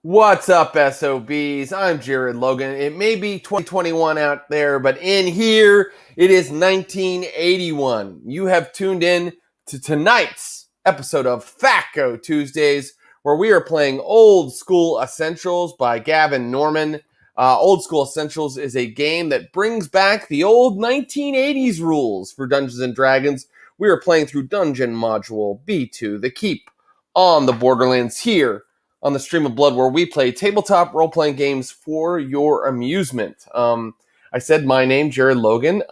What's up, SOBs? I'm Jared Logan. It may be 2021 out there, but in here, it is 1981. You have tuned in to tonight's episode of THAC0 Tuesdays, where we are playing Old School Essentials by Gavin Norman. Old School Essentials is a game that brings back the old 1980s rules for Dungeons & Dragons. We are playing through Dungeon Module B2, The Keep, on the Borderlands here on the Stream of Blood, where we play tabletop role-playing games for your amusement. I said my name, Jared Logan,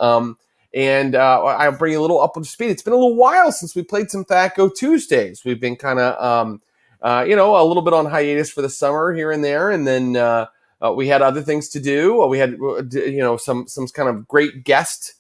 and I'll bring you a little up to speed. It's been a little while since we played some THAC0 Tuesdays. We've been kind of, a little bit on hiatus for the summer here and there, and then we had other things to do. We had, some kind of great guest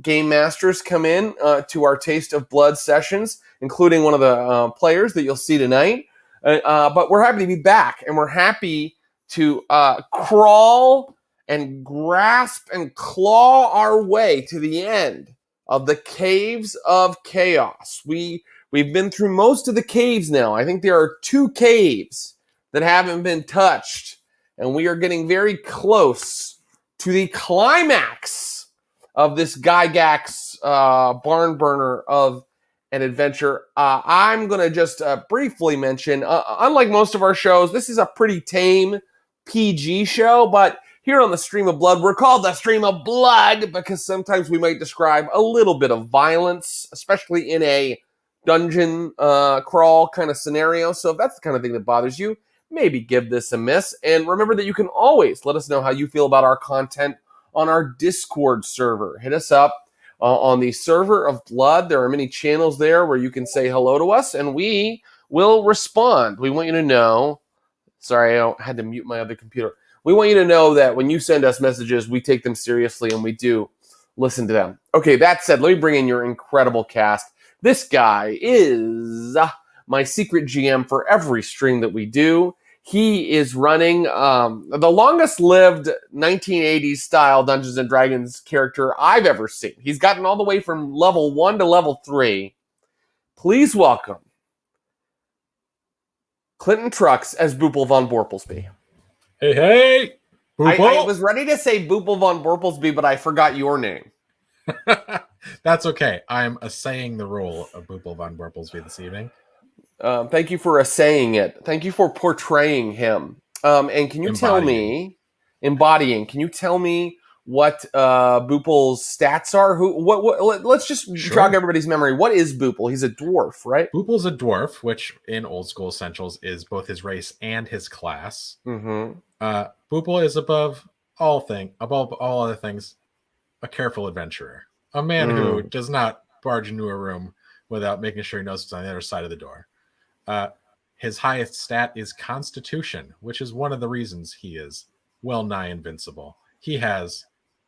game masters come in to our Taste of Blood sessions, including one of the players that you'll see tonight. But we're happy to be back, and we're happy to crawl and grasp and claw our way to the end of the Caves of Chaos. We've been through most of the caves now. I think there are 2 caves that haven't been touched, and we are getting very close to the climax of this Gygax barn burner of an adventure. I'm going to just briefly mention, unlike most of our shows, this is a pretty tame PG show, but here on the Stream of Blood, we're called the Stream of Blood because sometimes we might describe a little bit of violence, especially in a dungeon crawl kind of scenario. So if that's the kind of thing that bothers you, maybe give this a miss. And remember that you can always let us know how you feel about our content on our Discord server. Hit us up. On the server of Blood, there are many channels there where you can say hello to us, and we will respond. We want you to know... Sorry, I had to mute my other computer. We want you to know that when you send us messages, we take them seriously, and we do listen to them. Okay, that said, let me bring in your incredible cast. This guy is my secret GM for every stream that we do. He is running the longest-lived 1980s-style Dungeons & Dragons character I've ever seen. He's gotten all the way from level 1 to level 3. Please welcome Clinton Trucks as Boople von Borplesby. Hey, hey! I was ready to say Boople von Borplesby, but I forgot your name. That's okay. I'm assaying the role of Boople von Borplesby this evening. Thank you for saying it. Thank you for portraying him. And can you tell me, can you tell me what Boople's stats are? Let's just jog everybody's memory. What is Boople?'s a dwarf, right? Boople's a dwarf, which in Old School Essentials is both his race and his class. Mm-hmm. Boople is above all other things, a careful adventurer. A man who does not barge into a room without making sure he knows what's on the other side of the door. His highest stat is Constitution, which is one of the reasons he is well nigh invincible. He has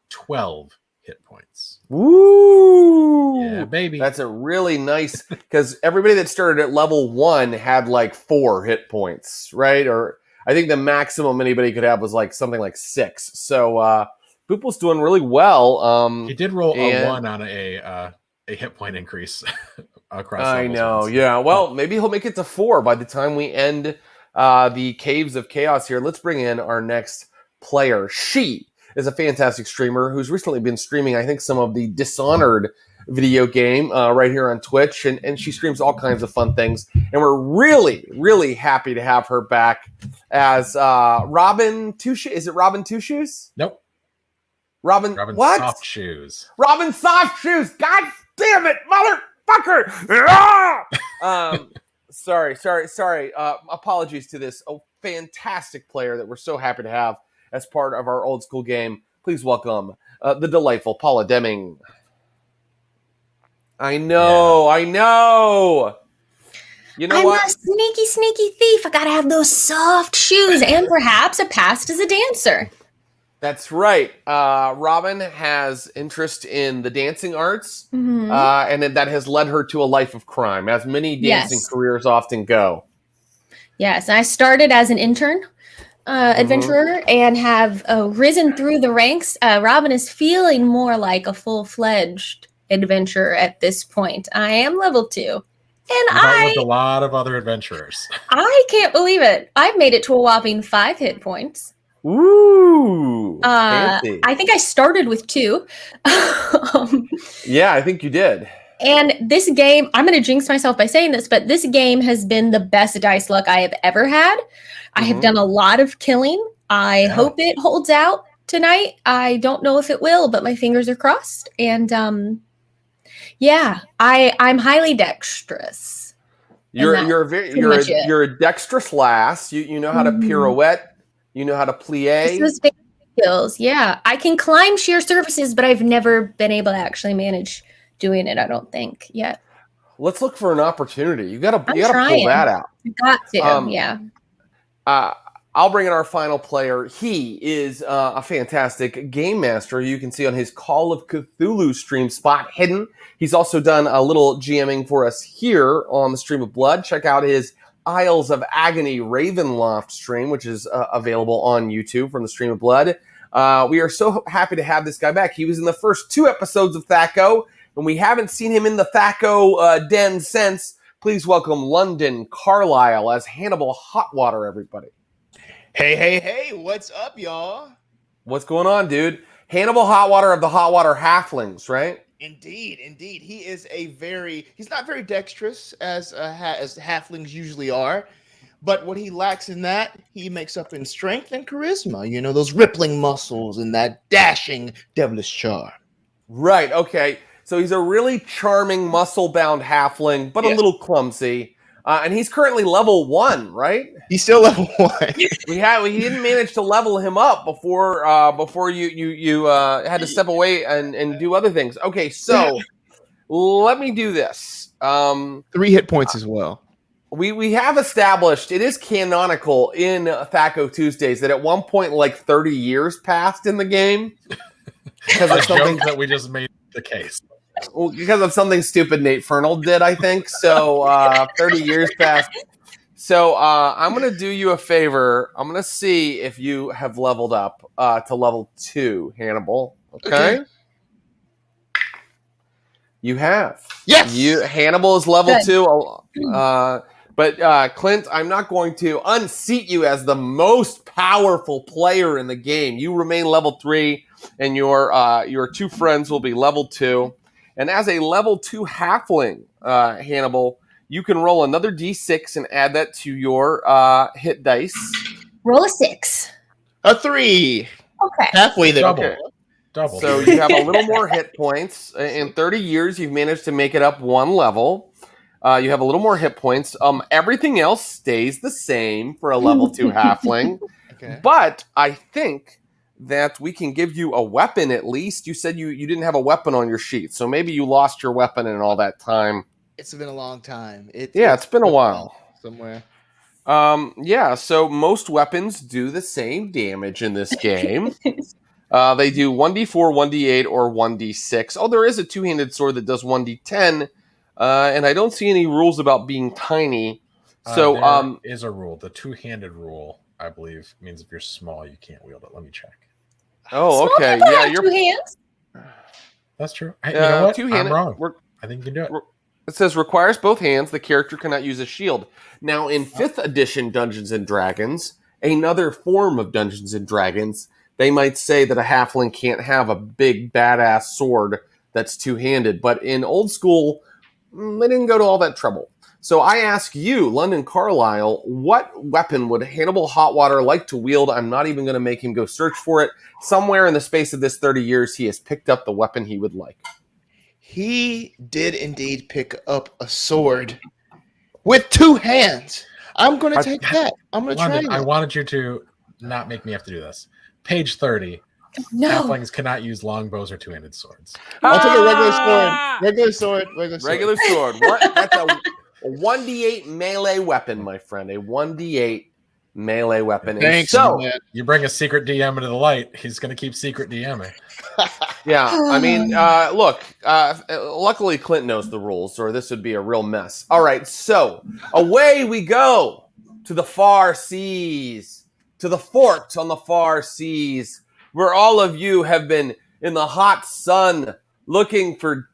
12 hit points. Woo! Yeah, baby. That's a really nice, because everybody that started at level 1 had like 4 hit points, right? Or I think the maximum anybody could have was like something like 6. So Boople's doing really well. He did roll a 1 on a hit point increase. I know, yeah. Well, maybe he'll make it to 4 by the time we end the Caves of Chaos here. Let's bring in our next player. She is a fantastic streamer who's recently been streaming, I think, some of the Dishonored video game right here on Twitch, and she streams all kinds of fun things. And we're really, really happy to have her back as Robin Two Shoes. Is it Robin Two Shoes? Nope. Robin what? Softshoes. Robin Softshoes. God damn it, motherfucker! Sorry. Apologies to this fantastic player that we're so happy to have as part of our old school game. Please welcome the delightful PAULA DEMING. I know. You know what? I'm a sneaky thief. I gotta have those soft shoes and perhaps a past as a dancer. That's right. Robin has interest in the dancing arts, and that has led her to a life of crime, as many dancing careers often go. Yes, I started as an intern adventurer and have risen through the ranks. Robin is feeling more like a full-fledged adventurer at this point. I am level 2. And You've outlived a lot of other adventurers. I can't believe it. I've made it to a whopping 5 hit points. Ooh, fancy. I think I started with 2. Yeah, I think you did. And this game, I'm going to jinx myself by saying this, but this game has been the best dice luck I have ever had. I have done a lot of killing. I hope it holds out tonight. I don't know if it will, but my fingers are crossed. And I'm highly dexterous. You're a dexterous lass. You know how to pirouette. You know how to plie. Those skills, yeah. I can climb sheer surfaces, but I've never been able to actually manage doing it. I don't think yet. Let's look for an opportunity. You gotta pull that out. You got to, yeah. I'll bring in our final player. He is a fantastic game master. You can see on his Call of Cthulhu stream, Spot Hidden. He's also done a little GMing for us here on the Stream of Blood. Check out his Isles of Agony Ravenloft stream, which is available on YouTube from the Stream of Blood. We are so happy to have this guy back. He was in the first 2 episodes of THAC0, and we haven't seen him in the THAC0 den since. Please welcome London Carlisle as Hannibal Hotwater, everybody. Hey, what's up, y'all? What's going on, dude? Hannibal Hotwater of the Hotwater Halflings, right? Indeed. He's not very dexterous as halflings usually are, but what he lacks in that, he makes up in strength and charisma. You know, those rippling muscles and that dashing devilish charm. Right, okay. So he's a really charming, muscle-bound halfling, but a little clumsy. And he's currently level 1, right? He's still level 1. We didn't manage to level him up before you had to step away and do other things. Okay, so let me do this. 3 hit points as well. We have established, it is canonical in THAC0 Tuesdays that at one point like 30 years passed in the game. Because of something that we just made the case. Well, because of something stupid Nate Fernald did, I think. So 30 years passed. So I'm going to do you a favor. I'm going to see if you have leveled up to level 2, Hannibal. Okay? You have. Yes! Hannibal is level 2. But Clint, I'm not going to unseat you as the most powerful player in the game. You remain level 3, and your 2 friends will be level 2. And as a level 2 halfling, Hannibal, you can roll another d6 and add that to your hit dice. Roll a 6. A 3. Okay. Halfway there. Double. So you have a little more hit points. In 30 years, you've managed to make it up 1 level. You have a little more hit points. Everything else stays the same for a level 2 halfling. Okay. But I think that we can give you a weapon at least. You said you didn't have a weapon on your sheet, so maybe you lost your weapon in all that time. It's been a long time. It's been a while. Somewhere. So most weapons do the same damage in this game. They do 1d4, 1d8, or 1d6. Oh, there is a 2-handed sword that does 1d10, and I don't see any rules about being tiny. So there is a rule. The 2-handed rule, I believe, means if you're small, you can't wield it. Let me check. Oh, okay. Small people Yeah, have you're 2 hands. That's true. You know what? Two-handed. I'm wrong. I think you can do it. It says requires both hands. The character cannot use a shield. Now, in 5th edition Dungeons and Dragons, another form of Dungeons and Dragons, they might say that a halfling can't have a big badass sword that's 2-handed. But in old school, they didn't go to all that trouble. So I ask you, London Carlisle, what weapon would Hannibal Hotwater like to wield? I'm not even going to make him go search for it. Somewhere in the space of this 30 years, he has picked up the weapon he would like. He did indeed pick up a sword with 2 hands. I'm going to take that. I'm going to try it. I wanted you to not make me have to do this. Page 30. No. Halflings cannot use longbows or 2-handed swords. I'll take a regular sword. Regular sword. What? That's a 1d8 melee weapon, my friend. A 1d8 melee weapon. Thanks, so man. You bring a secret DM into the light, he's going to keep secret DMing. Yeah, I mean, look, luckily Clint knows the rules, or this would be a real mess. All right, so away we go to the far seas, to the fort on the far seas, where all of you have been in the hot sun looking for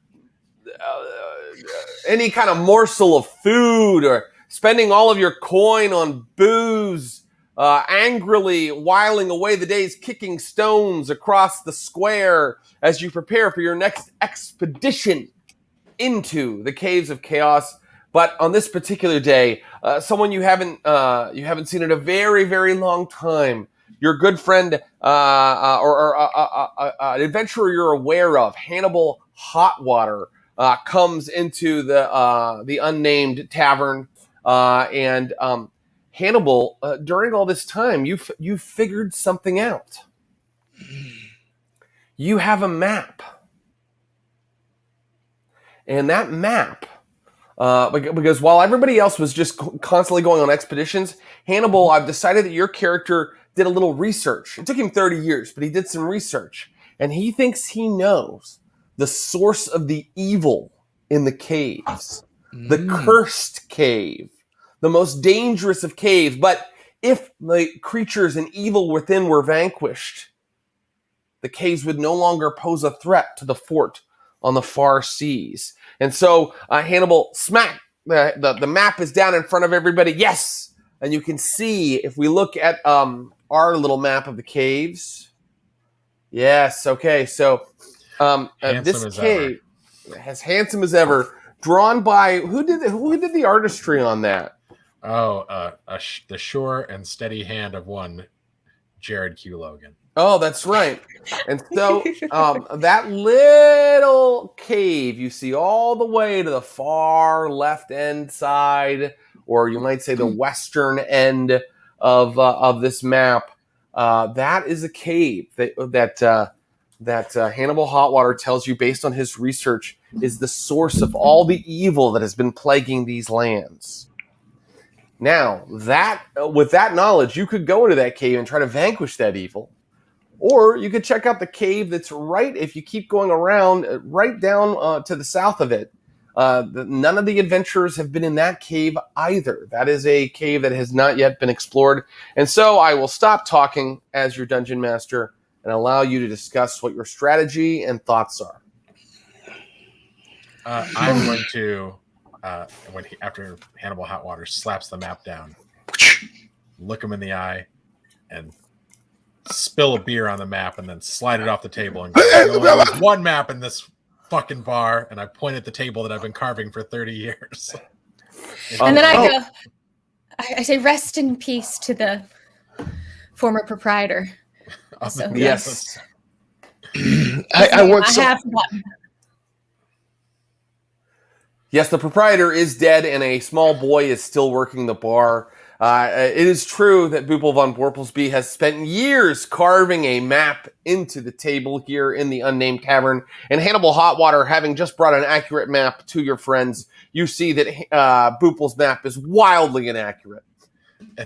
any kind of morsel of food or spending all of your coin on booze, angrily whiling away the days kicking stones across the square as you prepare for your next expedition into the caves of chaos. But on this particular day, someone you haven't seen in a very, very long time, your good friend or an adventurer you're aware of, Hannibal Hotwater, comes into the unnamed tavern, and Hannibal, during all this time, you figured something out. You have a map, and that map. Because while everybody else was just constantly going on expeditions, Hannibal, I've decided that your character did a little research. It took him 30 years, but he did some research. And he thinks he knows the source of the evil in the caves. The cursed cave. The most dangerous of caves. But if the creatures and evil within were vanquished, the caves would no longer pose a threat to the fort on the far seas. And so Hannibal smack, the map is down in front of everybody. Yes! And you can see, if we look at our little map of the caves. Yes, okay. So this cave, as handsome as ever, drawn by, who did the artistry on that? Oh, the sure and steady hand of one Jared Q. Logan. Oh, that's right. And so that little cave you see all the way to the far left end side, or you might say the western end of this map, that is a cave that Hannibal Hotwater tells you, based on his research, is the source of all the evil that has been plaguing these lands. Now, with that knowledge, you could go into that cave and try to vanquish that evil. Or you could check out the cave that's right, if you keep going around, right down to the south of it. None of the adventurers have been in that cave either. That is a cave that has not yet been explored. And so I will stop talking as your dungeon master and allow you to discuss what your strategy and thoughts are. I'm going to, after Hannibal Hotwater slaps the map down, look him in the eye and spill a beer on the map and then slide it off the table and go, there's one map in this fucking bar, and I point at the table that I've been carving for 30 years. And then I say, rest in peace to the former proprietor. So, yes. I have forgotten. Yes, the proprietor is dead, and a small boy is still working the bar. It is true that Boople von Borplesby has spent years carving a map into the table here in the unnamed tavern. And Hannibal Hotwater, having just brought an accurate map to your friends, you see that Boople's map is wildly inaccurate.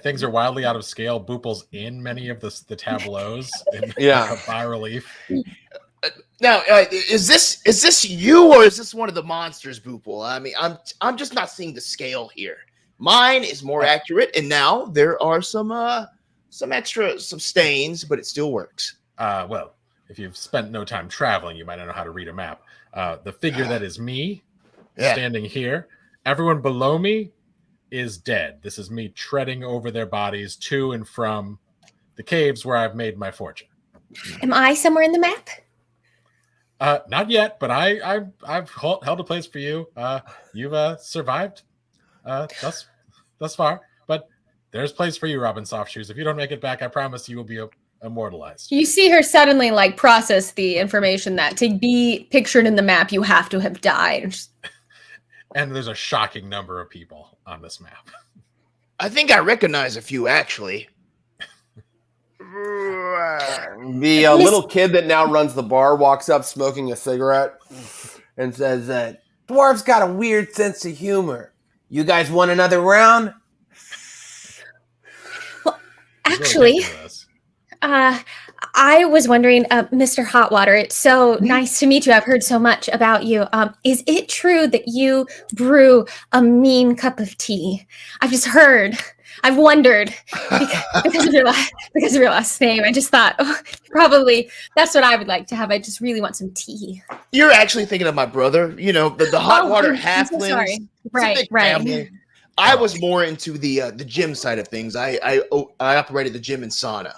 Things are wildly out of scale. Boople's in many of the tableaus in bas relief. Now, is this you, or is this one of the monsters, Boople? I mean, I'm just not seeing the scale here. Mine is more accurate, and now there are some stains, but it still works. Well, if you've spent no time traveling, you might not know how to read a map. The figure that is me, standing here, everyone below me is dead. This is me treading over their bodies to and from the caves where I've made my fortune. Am I somewhere in the map? Not yet, but I've held a place for you. You've survived thus far, but there's place for you, Robin Softshoes. If you don't make it back, I promise you will be immortalized. You see her suddenly process the information that to be pictured in the map, you have to have died. And there's a shocking number of people on this map. I think I recognize a few, actually. The little kid that now runs the bar walks up smoking a cigarette and says, Dwarf's got a weird sense of humor. You guys want another round? Well, actually, I was wondering, Mr. Hotwater, it's so nice to meet you. I've heard so much about you. Is it true that you brew a mean cup of tea? I've just heard I've wondered because of your last name. I just thought probably that's what I would like to have. I just really want some tea. You're actually thinking of my brother. You know, the hot water halflings. I'm so sorry. It's a Right. big family. I was more into the gym side of things. I operated the gym and sauna.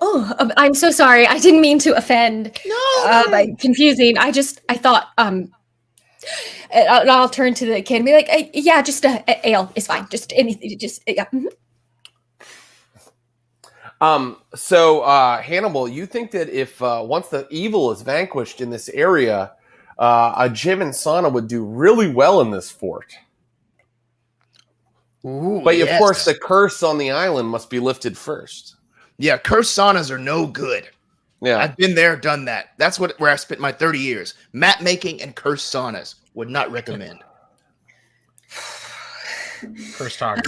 Oh, I'm so sorry. I didn't mean to offend. No. By confusing. I thought I'll turn to the kid and be like, yeah, just a ale is fine. Just anything. Just yeah. So Hannibal, you think that if once the evil is vanquished in this area, a gym and sauna would do really well in this fort? Ooh, but yes. Of course, the curse on the island must be lifted first. Yeah, cursed saunas are no good. Yeah, I've been there, done that. That's where I spent my 30 years. Mat making and cursed saunas. Would not recommend. Cursed talk.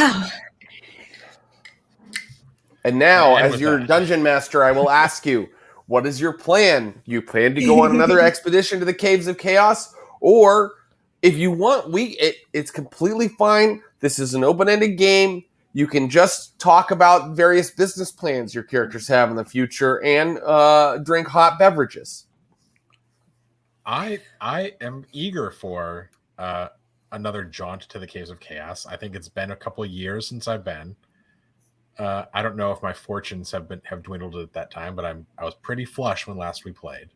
And now, And as with your that. dungeon master, I will ask you, what is your plan? You plan to go on another expedition to the Caves of Chaos? Or, if you want, it's completely fine. This is an open-ended game. You can just talk about various business plans your characters have in the future and drink hot beverages. I am eager for another jaunt to the Caves of Chaos. I think it's been a couple of years since I've been. I don't know if my fortunes have dwindled at that time, but I was pretty flush when last we played.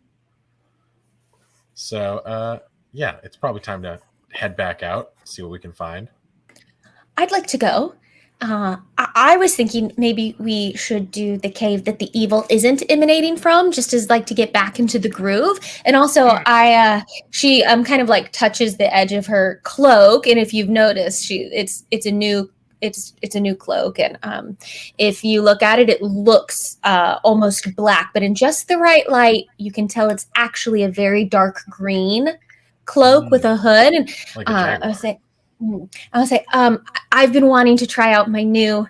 So yeah, it's probably time to head back out, see what we can find. I'd like to go. I was thinking maybe we should do the cave that the evil isn't emanating from, just as like to get back into the groove. And also, she kind of like touches the edge of her cloak, and if you've noticed, it's a new cloak, and if you look at it, it looks almost black, but in just the right light, you can tell it's actually a very dark green cloak with a hood. And Like a jaguar. I was like, I've been wanting to try out my new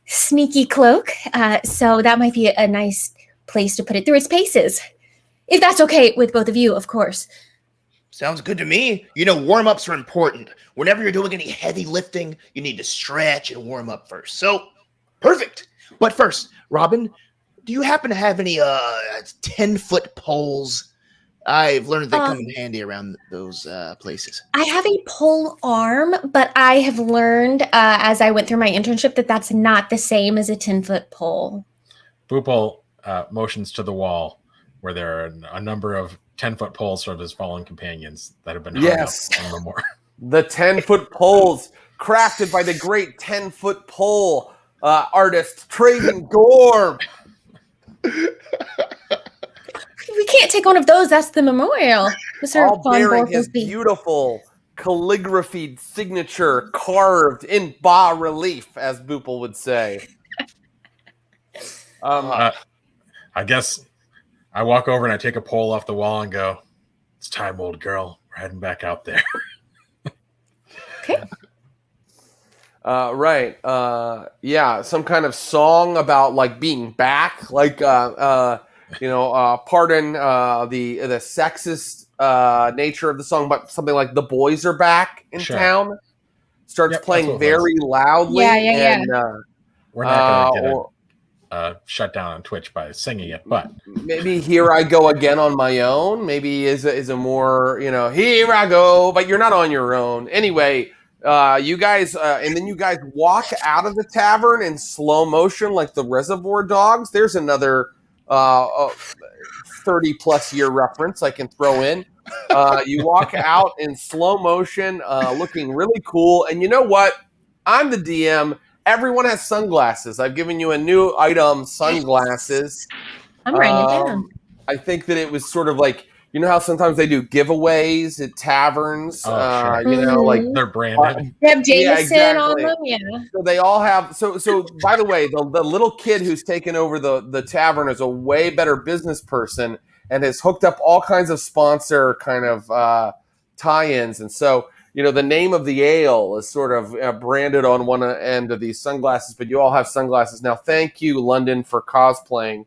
sneaky cloak, so that might be a nice place to put it through its paces, if that's okay with both of you, of course. Sounds good to me. You know, warm-ups are important. Whenever you're doing any heavy lifting, you need to stretch and warm up first. So, perfect. But first, Robin, do you happen to have any 10-foot poles? I've learned they come in handy around those places. I have a pole arm, but I have learned as I went through my internship that that's not the same as a 10-foot pole. Boople motions to the wall where there are a number of 10-foot poles sort of as fallen companions that have been hung up on the more. The 10-foot poles crafted by the great 10-foot pole artist Traven Gorm. We can't take one of those. That's the memorial. All bearing his beautiful calligraphy signature carved in bas relief, as Boople would say. I guess I walk over and I take a pole off the wall and go, "It's time, old girl. We're heading back out there." Okay. Right. Yeah, some kind of song about like being back, like pardon the sexist nature of the song, but something like "The Boys Are Back in Town" starts playing very loudly. Yeah. And, we're not going to get shut down on Twitch by singing it, but maybe "Here I Go Again on My Own" maybe is a more, "Here I go," but you're not on your own. Anyway, you guys, and then you guys walk out of the tavern in slow motion like the Reservoir Dogs. There's another 30-plus year reference I can throw in. You walk out in slow motion, looking really cool. And you know what? I'm the DM. Everyone has sunglasses. I've given you a new item, sunglasses. I'm writing it down. I think that it was sort of like, you know how sometimes they do giveaways at taverns? Sure. Like they're branded. They have Jameson on exactly. them, yeah. So they all have. So by the way, the little kid who's taken over the tavern is a way better business person and has hooked up all kinds of sponsor kind of tie-ins. And so, the name of the ale is sort of branded on one end of these sunglasses, but you all have sunglasses now. Thank you, London, for cosplaying.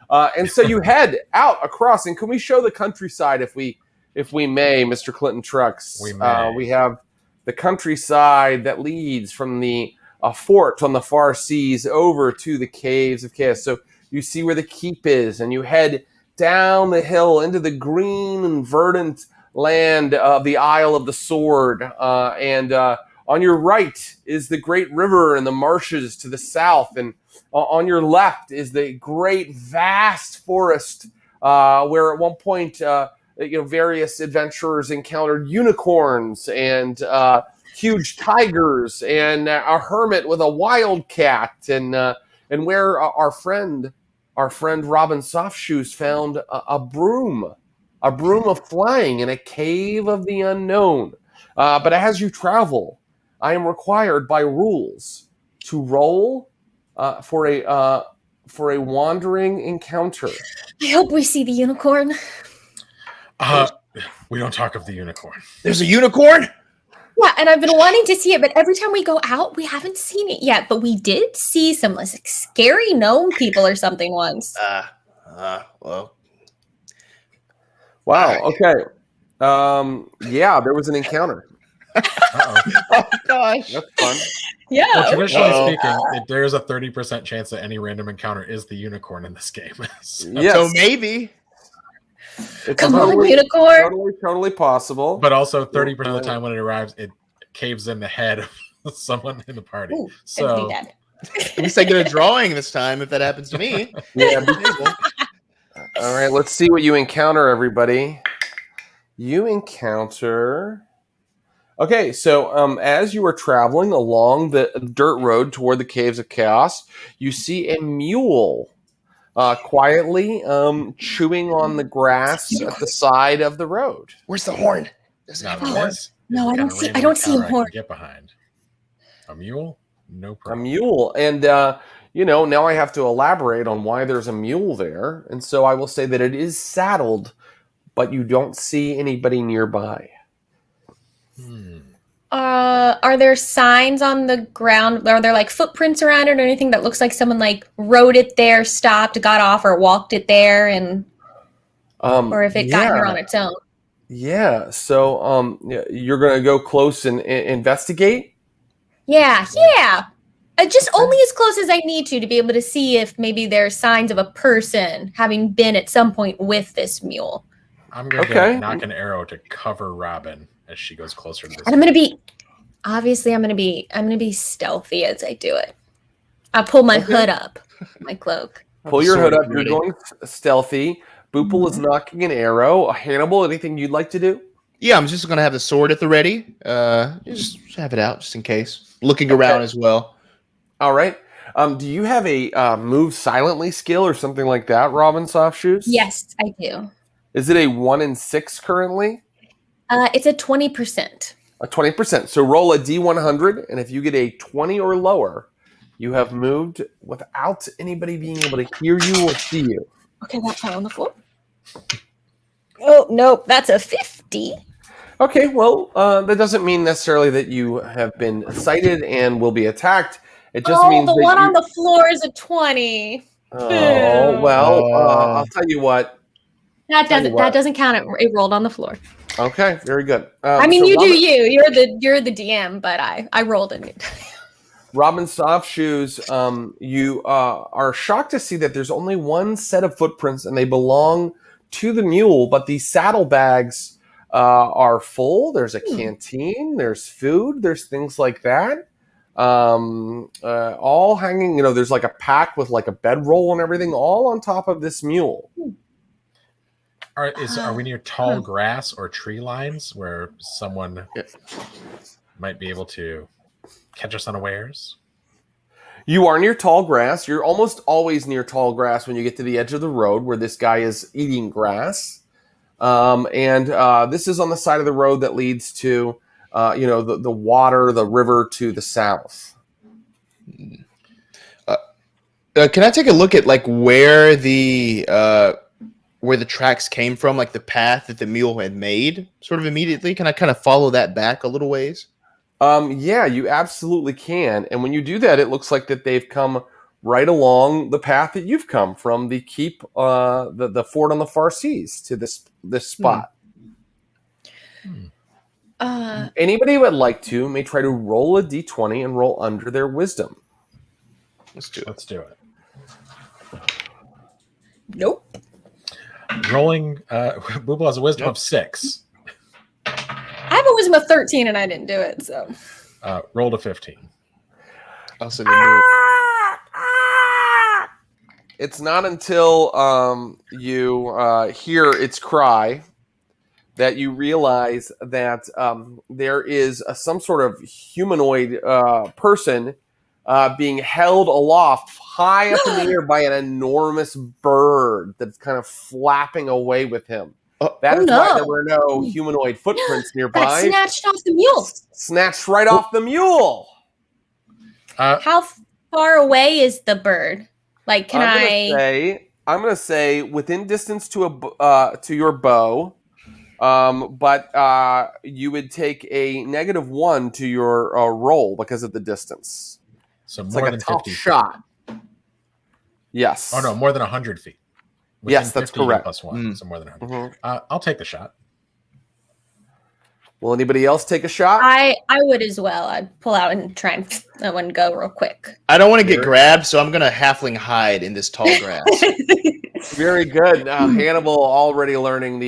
And so you head out across, and can we show the countryside if we may, Mr. Clinton Trucks? We may. We have the countryside that leads from the fort on the far seas over to the Caves of Chaos. So you see where the keep is, and you head down the hill into the green and verdant land of the Isle of the Sword. And on your right is the great river and the marshes to the south. And on your left is the great vast forest where at one point various adventurers encountered unicorns and huge tigers and a hermit with a wildcat, and where our friend Robin Softshoes found a broom of flying in a cave of the unknown. But as you travel, I am required by rules to roll for a wandering encounter. I hope we see the unicorn. We don't talk of the unicorn. There's a unicorn? Yeah, and I've been wanting to see it, but every time we go out, we haven't seen it yet. But we did see some like scary gnome people or something once. Well. Wow. Okay. Yeah, there was an encounter. Oh gosh, that's fun. Yeah. Well, traditionally speaking, there's a 30% chance that any random encounter is the unicorn in this game. So maybe. It's Come on, unicorn. Totally possible. But also 30% of the time when it arrives, it caves in the head of someone in the party. Ooh, so dead. At least I get a drawing this time if that happens to me. Yeah. All right, let's see what you encounter, everybody. You encounter... Okay, so as you are traveling along the dirt road toward the Caves of Chaos, you see a mule quietly chewing on the grass at the side of the road. Where's the horn? Does it have a horn? No, I don't see a horn. Get behind. A mule? No problem. A mule. And, now I have to elaborate on why there's a mule there. And so I will say that it is saddled, but you don't see anybody nearby. Are there signs on the ground? Are there like footprints around it or anything that looks like someone like rode it there, stopped, got off, or walked it there, and or if it got here on its own? Yeah. So you're gonna go close and investigate? Yeah. Just only as close as I need to be able to see if maybe there's signs of a person having been at some point with this mule. I'm gonna knock an arrow to cover Robin as she goes closer to this. And I'm gonna be stealthy as I do it. I pull my hood up, my cloak. Pull your hood up. You're going stealthy. Boople is knocking an arrow. Hannibal, anything you'd like to do? Yeah, I'm just gonna have the sword at the ready. Just have it out just in case. Looking around as well. All right. Do you have a move silently skill or something like that, Robin Softshoes? Yes, I do. Is it a 1 in 6 currently? It's a 20%. A 20%. So roll a D100, and if you get a 20 or lower, you have moved without anybody being able to hear you or see you. Okay, that fell on the floor. Oh, nope, that's a 50. Okay, well, that doesn't mean necessarily that you have been sighted and will be attacked. It just means the one on the floor is a 20. Oh, well, I'll tell you what. That doesn't count. It rolled on the floor. Okay, very good. You do you. You're the DM, but I rolled it. Robin Softshoes, you are shocked to see that there's only one set of footprints, and they belong to the mule. But these saddlebags are full. There's a canteen. There's food. There's things like that. All hanging. There's like a pack with like a bedroll and everything, all on top of this mule. Are we near tall grass or tree lines where someone might be able to catch us unawares? You are near tall grass. You're almost always near tall grass when you get to the edge of the road where this guy is eating grass. And this is on the side of the road that leads to, the water, the river to the south. Can I take a look at like where the tracks came from, like the path that the mule had made, sort of immediately? Can I kind of follow that back a little ways? Yeah, you absolutely can. And when you do that, it looks like that they've come right along the path that you've come from the keep, the fort on the far seas to this spot. Anybody who would like to may try to roll a d20 and roll under their wisdom. Let's do it. Let's do it. Nope. Rolling. Boople has a wisdom of 6. I have a wisdom of 13 and I didn't do it, so. Rolled a 15. Also didn't do it. It's not until you hear its cry that you realize that there is some sort of humanoid person being held aloft high up in the air by an enormous bird that's kind of flapping away with him. That is why there were no humanoid footprints nearby. That snatched off the mule. Snatched right off the mule. How far away is the bird? Like, can I'm gonna say within distance to your bow, but you would take a -1 to your roll because of the distance. So It's more like than a tough 50 shot. Yes. Oh no, more than 100 feet. Yes, that's 50 correct. +1, so more than 100. Mm-hmm. I'll take the shot. Will anybody else take a shot? I would as well. I'd pull out and try and that one go real quick. I don't want to get grabbed, so I'm gonna halfling hide in this tall grass. Very good. Hannibal already learning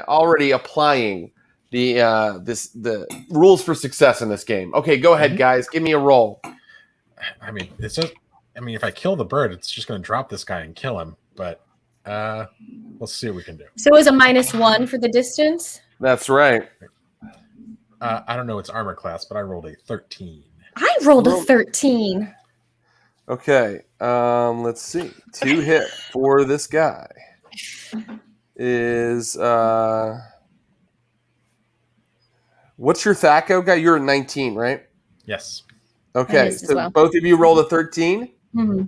already applying the rules for success in this game. Okay, go ahead, guys. Give me a roll. I mean, it's just. I mean, if I kill the bird, it's just going to drop this guy and kill him. But let's see what we can do. So it was a -1 for the distance? That's right. I don't know its armor class, but I rolled a 13. I rolled a 13. Okay, let's see. 2 hit for this guy is what's your THAC0 guy? You're at 19, right? Yes. Okay, so both of you rolled a 13. Mm-hmm.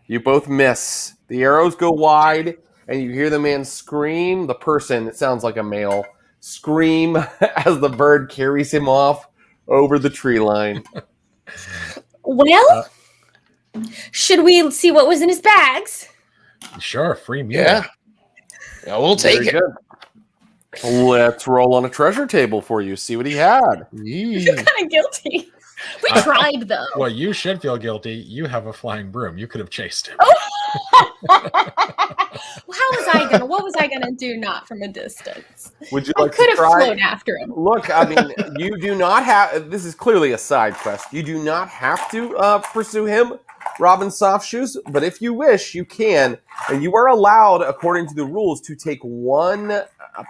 You both miss. The arrows go wide, and you hear the man scream. The person, it sounds like a male, scream as the bird carries him off over the tree line. Well, should we see what was in his bags? Sure, free mule. Yeah, we'll take it. Good. Let's roll on a treasure table for you. See what he had. You're kind of guilty. We tried, though. Well, you should feel guilty. You have a flying broom. You could have chased him. What was I gonna do? Not from a distance. Would you like I could to have try? flown after him. Look, I mean, you do not have. This is clearly a side quest. You do not have to pursue him, Robin Softshoes. But if you wish, you can, and you are allowed, according to the rules, to take one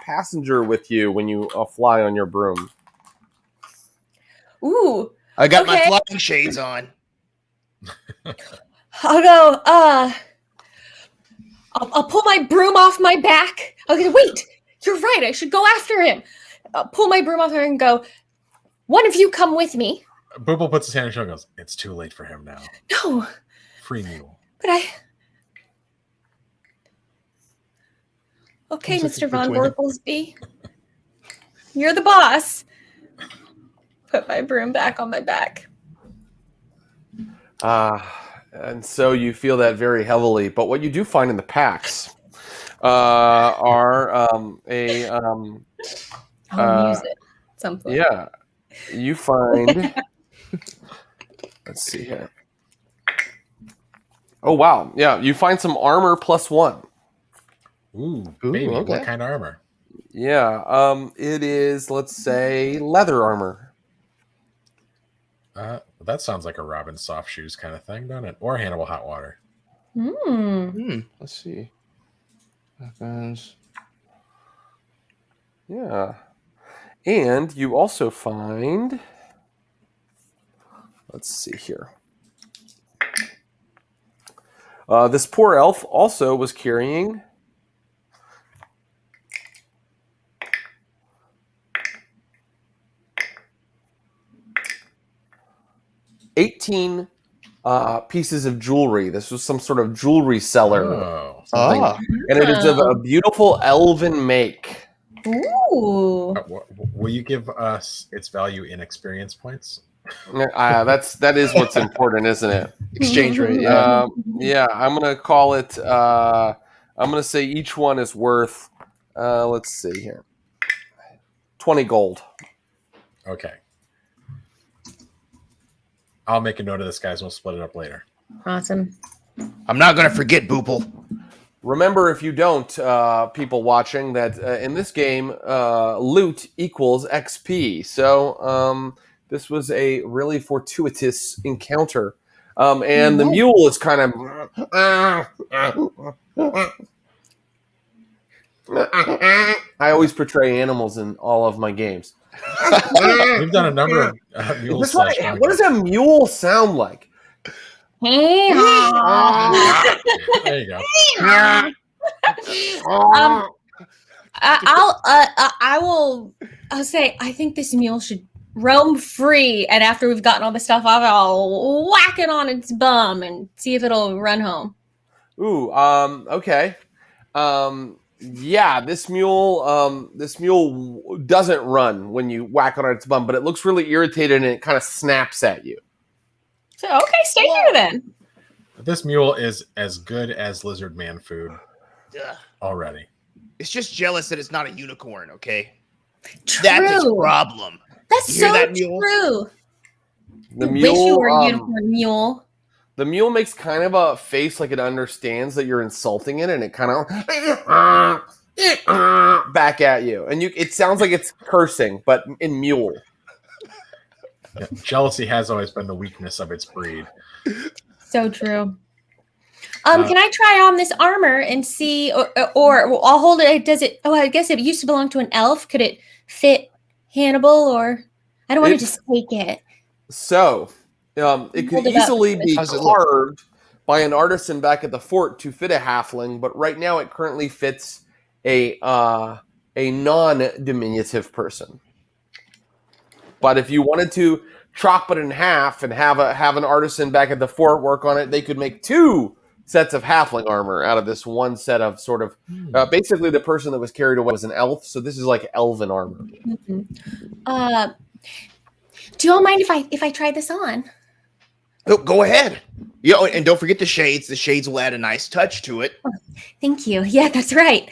passenger with you when you fly on your broom. Ooh. I got my flying shades on. I'll go, I'll pull my broom off my back. Okay, wait, you're right. I should go after him. I'll pull my broom off her and go, one of you come with me. Boople puts his hand on his shoulder and goes, it's too late for him now. No. Free mule. But okay, Mr. Von Borplesby. You're the boss. Put my broom back on my back. And so you feel that very heavily. But what you do find in the packs are I'll use it at some point. Yeah, you find. Let's see here. Oh wow! Yeah, you find some armor +1. Ooh, baby! Okay. What kind of armor? Yeah, it is. Let's say leather armor. That sounds like a Robin Softshoes kind of thing, doesn't it? Or Hannibal Hotwater. Let's see. Weapons. Yeah. And you also find... Let's see here. This poor elf also was carrying... 18 pieces of jewelry. This was some sort of jewelry seller. And it is of a beautiful elven make. Ooh. Will you give us its value in experience points? That is what's important, isn't it? Exchange rate. Yeah, I'm gonna call it. I'm gonna say each one is worth. Let's see here. 20 gold. Okay. I'll make a note of this, guys. We'll split it up later. Awesome. I'm not going to forget, Boople. Remember, if you don't, people watching, that in this game, loot equals XP. So this was a really fortuitous encounter. And the mule is kind of... I always portray animals in all of my games. We've done a number of mule slash what does a mule sound like? Hey, There you go. I'll say I think this mule should roam free, and after we've gotten all the stuff off, I'll whack it on its bum and see if it'll run home. Ooh, okay. Yeah, this mule doesn't run when you whack on its bum, but it looks really irritated and it kind of snaps at you. So okay, stay here then. This mule is as good as lizard man food already. It's just jealous that it's not a unicorn, okay? True. That's its problem. That's You hear so that, mule? true. The I wish you were a mule, unicorn mule. the mule makes kind of a face like it understands that you're insulting it, and it kind of back at you, and it sounds like it's cursing, but in mule. Yeah, jealousy has always been the weakness of its breed. So true. Can I try on this armor and see, or I'll hold it? Does it? Oh, I guess it used to belong to an elf. Could it fit Hannibal, or I don't want to just take it. So, it could Hold it up. easily be How's it look? carved by an artisan back at the fort to fit a halfling, but right now it currently fits a non-diminutive person. But if you wanted to chop it in half and have an artisan back at the fort work on it, they could make 2 sets of halfling armor out of this one set of sort of basically the person that was carried away was an elf, so this is like elven armor. Mm-hmm. Do you all mind if I try this on? Oh, go ahead. Yeah, and don't forget the shades. The shades will add a nice touch to it. Thank you. Yeah, that's right.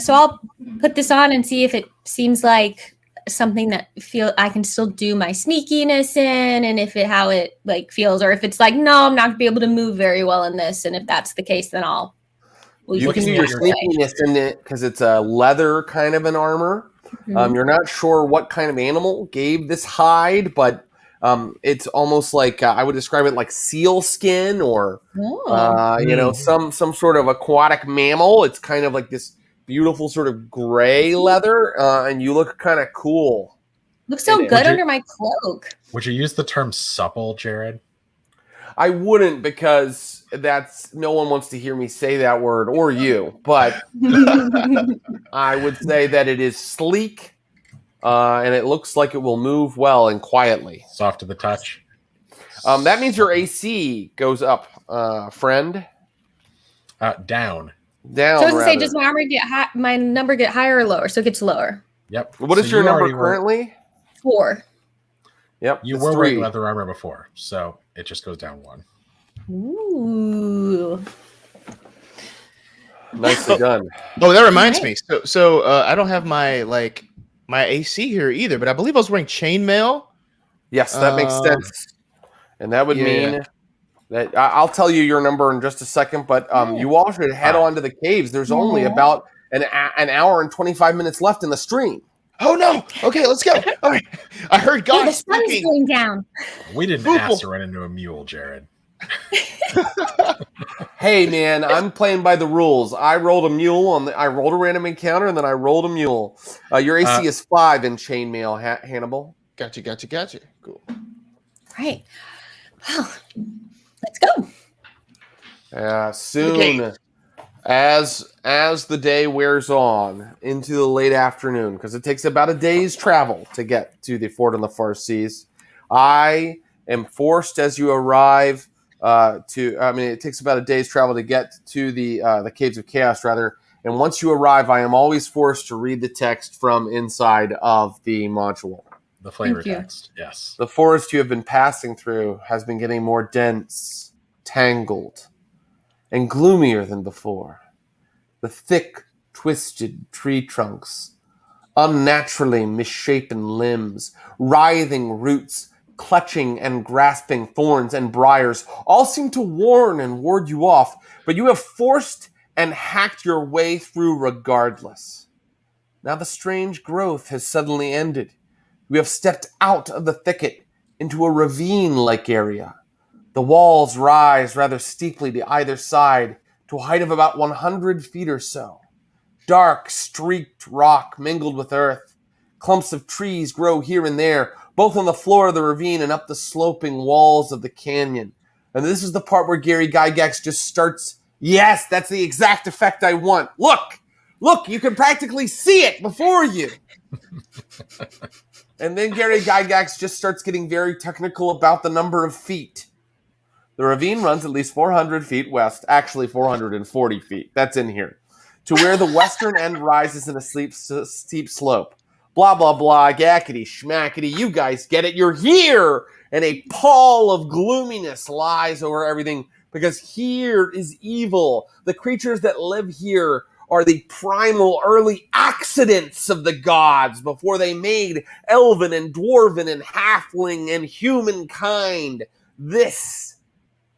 So I'll put this on and see if it seems like something that I can still do my sneakiness in, and how it like feels, or if it's like, no, I'm not gonna be able to move very well in this. And if that's the case, then You can do your sneakiness in it because it's a leather kind of an armor. Mm-hmm. You're not sure what kind of animal gave this hide, but it's almost like I would describe it like seal skin or some sort of aquatic mammal. It's kind of like this beautiful sort of gray leather, and you look kind of cool. Looks so good under my cloak. Would you use the term supple, Jared? I wouldn't, because no one wants to hear me say that word, or you, but I would say that it is sleek, and it looks like it will move well and quietly. Soft to the touch. That means your AC goes up, friend. Down. Down. So I was gonna say, does my armor my number get higher or lower? So it gets lower. Yep. What is your number currently? 4. Yep. You were wearing leather armor before, so it just goes down 1. Ooh. Nicely done. Oh, that reminds me. So I don't have my AC here either, but I believe I was wearing chainmail. Yes, that makes sense. And that would mean that I'll tell you your number in just a second, but you all should head on to the caves. There's only about an hour and 25 minutes left in the stream. Oh no! Okay, let's go. All right. I heard God the sun's speaking. going down. We didn't ask to run into a mule, Jared. Hey man, I'm playing by the rules. I rolled a mule I rolled a random encounter, and then I rolled a mule. Your AC is 5 in chainmail, Hannibal. Gotcha. Cool. Right. Well, let's go. Soon, as the day wears on into the late afternoon, because it takes about a day's travel to get to the fort on the far seas, I am forced as you arrive it takes about a day's travel to get to the Caves of Chaos, rather. And once you arrive, I am always forced to read the text from inside of the module. The flavor text, yes. The forest you have been passing through has been getting more dense, tangled, and gloomier than before. The thick, twisted tree trunks Unnaturally misshapen limbs, writhing roots, clutching and grasping thorns and briars all seem to warn and ward you off, but you have forced and hacked your way through regardless. Now the strange growth has suddenly ended. You have stepped out of the thicket into a ravine-like area. The walls rise rather steeply to either side to a height of about 100 feet or so. Dark, streaked rock mingled with earth. Clumps of trees grow here and there, both on the floor of the ravine and up the sloping walls of the canyon. And this is the part where Gary Gygax just starts, yes, that's the exact effect I want. Look, you can practically see it before you. And then Gary Gygax just starts getting very technical about the number of feet. The ravine runs at least 400 feet west, actually 440 feet. That's in here. To where the western end rises in a steep slope. Blah, blah, blah, gackety, schmackety, you guys get it, you're here! And a pall of gloominess lies over everything, because here is evil. The creatures that live here are the primal early accidents of the gods before they made elven and dwarven and halfling and humankind. This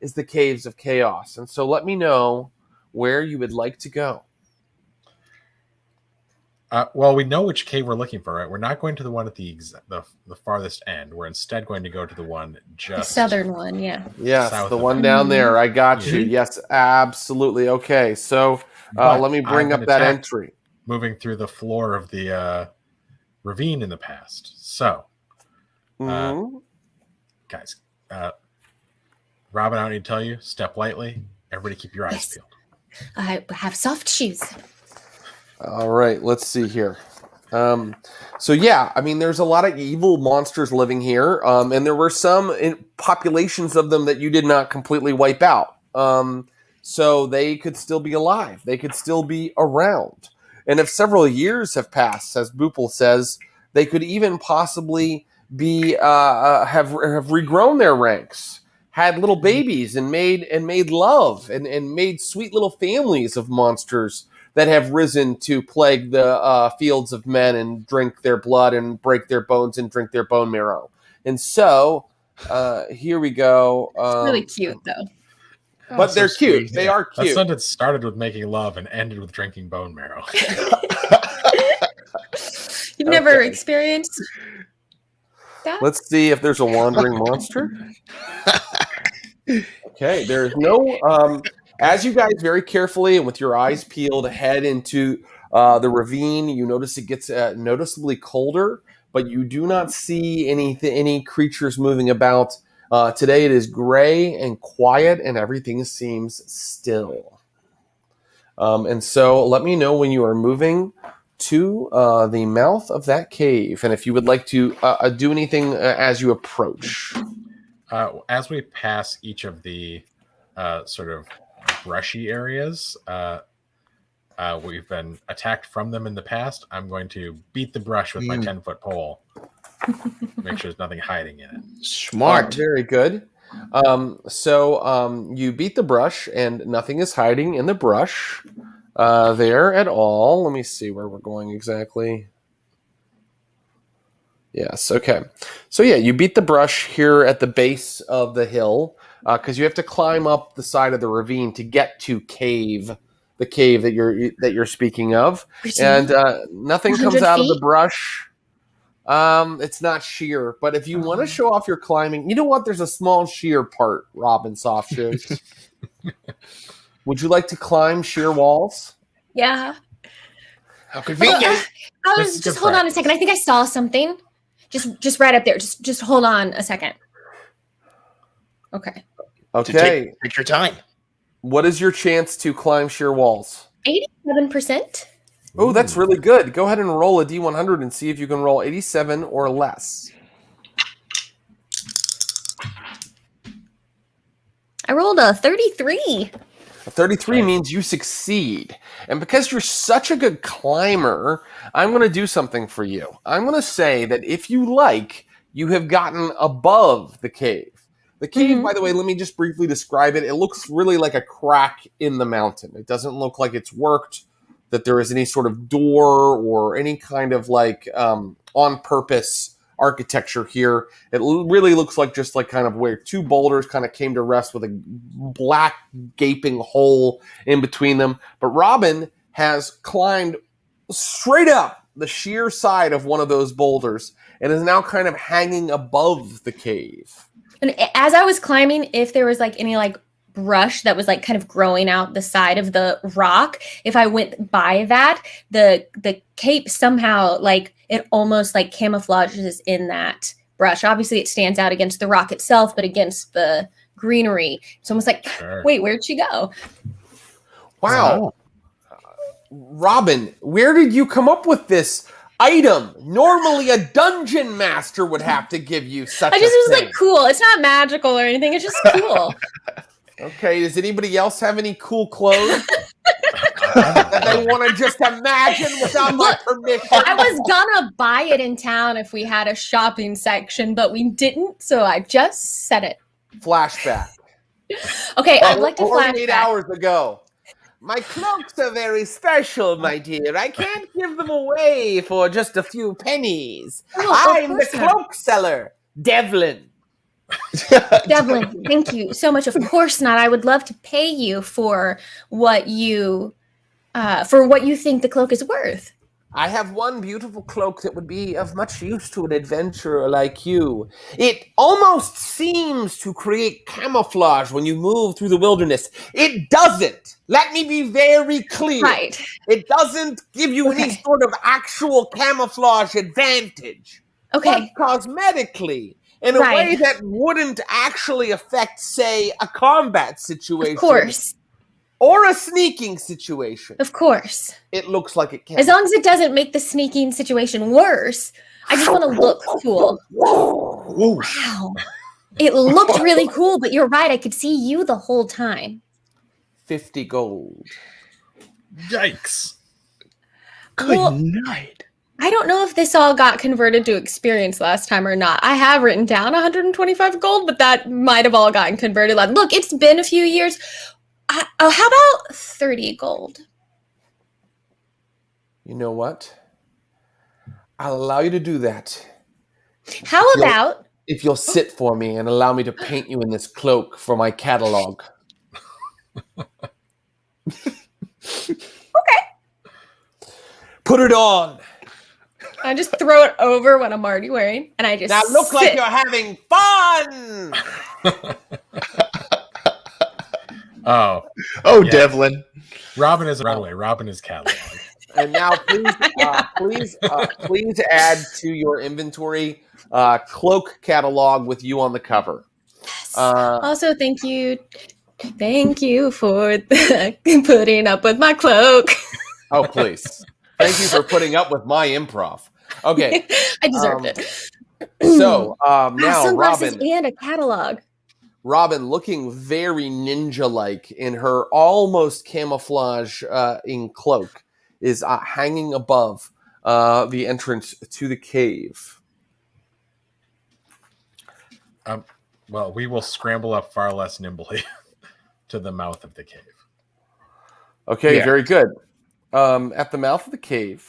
is the Caves of Chaos. And so let me know where you would like to go. Well, we know which cave we're looking for, right? We're not going to the one at the farthest end. We're instead going to go to the one just... The southern one, yeah. Yes, the one down there. I got you. Yes, absolutely. Okay, so let me bring up that entry. Moving through the floor of the ravine in the past. So, guys, Robin, I don't need to tell you, step lightly. Everybody keep your eyes peeled. I have soft shoes. All right, let's see here. So yeah, I mean, there's a lot of evil monsters living here, and there were some populations of them that you did not completely wipe out. So they could still be alive. They could still be around. And if several years have passed, as Boople says, they could even possibly be have regrown their ranks, had little babies, and made love, and made sweet little families of monsters that have risen to plague the fields of men and drink their blood and break their bones and drink their bone marrow. And so here we go. It's really cute, though. But they're cute. They are cute. That sentence started with making love and ended with drinking bone marrow. You've never experienced that? Let's see if there's a wandering monster. Okay, there's no... as you guys very carefully and with your eyes peeled head into the ravine, you notice it gets noticeably colder, but you do not see any creatures moving about. Today it is gray and quiet, and everything seems still. And so let me know when you are moving to the mouth of that cave, and if you would like to do anything as you approach. As we pass each of the sort of brushy areas, we've been attacked from them in the past. I'm going to beat the brush with my 10-foot pole. Make sure there's nothing hiding in it. Smart. Very good. So you beat the brush, and nothing is hiding in the brush there at all. Let me see where we're going exactly. Yes, okay. So yeah, you beat the brush here at the base of the hill, because you have to climb up the side of the ravine to get to the cave that you're speaking of, and nothing comes out of the brush. It's not sheer, but if you want to show off your climbing, you know what? There's a small sheer part, Robin Softshoes. Would you like to climb sheer walls? Yeah. How convenient. Just hold on a second. I think I saw something. Just right up there. Just hold on a second. Okay. Okay. Take your time. What is your chance to climb sheer walls? 87%. Oh, that's really good. Go ahead and roll a D100 and see if you can roll 87 or less. I rolled a 33. A 33 means you succeed. And because you're such a good climber, I'm going to do something for you. I'm going to say that if you like, you have gotten above the cave. The cave, by the way, let me just briefly describe it. It looks really like a crack in the mountain. It doesn't look like it's worked that there is any sort of door or any kind of like on purpose architecture here. It really looks like just like kind of where two boulders kind of came to rest with a black gaping hole in between them. But Robin has climbed straight up the sheer side of one of those boulders and is now kind of hanging above the cave. And as I was climbing, if there was like any like brush that was like kind of growing out the side of the rock, if I went by that, the cape somehow like it almost like camouflages in that brush. Obviously it stands out against the rock itself, but against the greenery, it's almost like, wait, where'd she go? Wow. Robin, where did you come up with this item? Normally a dungeon master would have to give you such a thing. I just was like, cool. It's not magical or anything. It's just cool. Okay, does anybody else have any cool clothes that they want to just imagine without my permission? I was gonna buy it in town if we had a shopping section, but we didn't, so I just said it. Flashback. Okay, I'd like to 48 flashback. hours ago. My cloaks are very special, my dear. I can't give them away for just a few pennies. I'm the cloak seller, Devlin. Devlin, thank you so much. Of course not. I would love to pay you for what you think the cloak is worth. I have one beautiful cloak that would be of much use to an adventurer like you. It almost seems to create camouflage when you move through the wilderness. It doesn't. Let me be very clear. Right. It doesn't give you any sort of actual camouflage advantage. Okay. But cosmetically, in a way that wouldn't actually affect, say, a combat situation. Of course. Or a sneaking situation. Of course. It looks like it can. As long as it doesn't make the sneaking situation worse. I just want to look cool. Wow. It looked really cool, but you're right. I could see you the whole time. 50 gold. Yikes. Good night. I don't know if this all got converted to experience last time or not. I have written down 125 gold, but that might have all gotten converted. Look, it's been a few years. How about 30 gold? You know what? I'll allow you to do that. How about... If you'll sit for me and allow me to paint you in this cloak for my catalog. Okay. Put it on. I just throw it over what I'm already wearing, and I just now look like you're having fun. Oh, yeah. Devlin. Robin is runway. Robin is catalog. And now, please add to your inventory cloak catalog with you on the cover. Yes. Also, thank you for putting up with my cloak. Oh, please. Thank you for putting up with my improv. Okay. I deserved it. So now, sunglasses Robin. And a catalog. Robin, looking very ninja-like in her almost camouflage in cloak, is hanging above the entrance to the cave. Well, we will scramble up far less nimbly to the mouth of the cave. Okay, very good. At the mouth of the cave,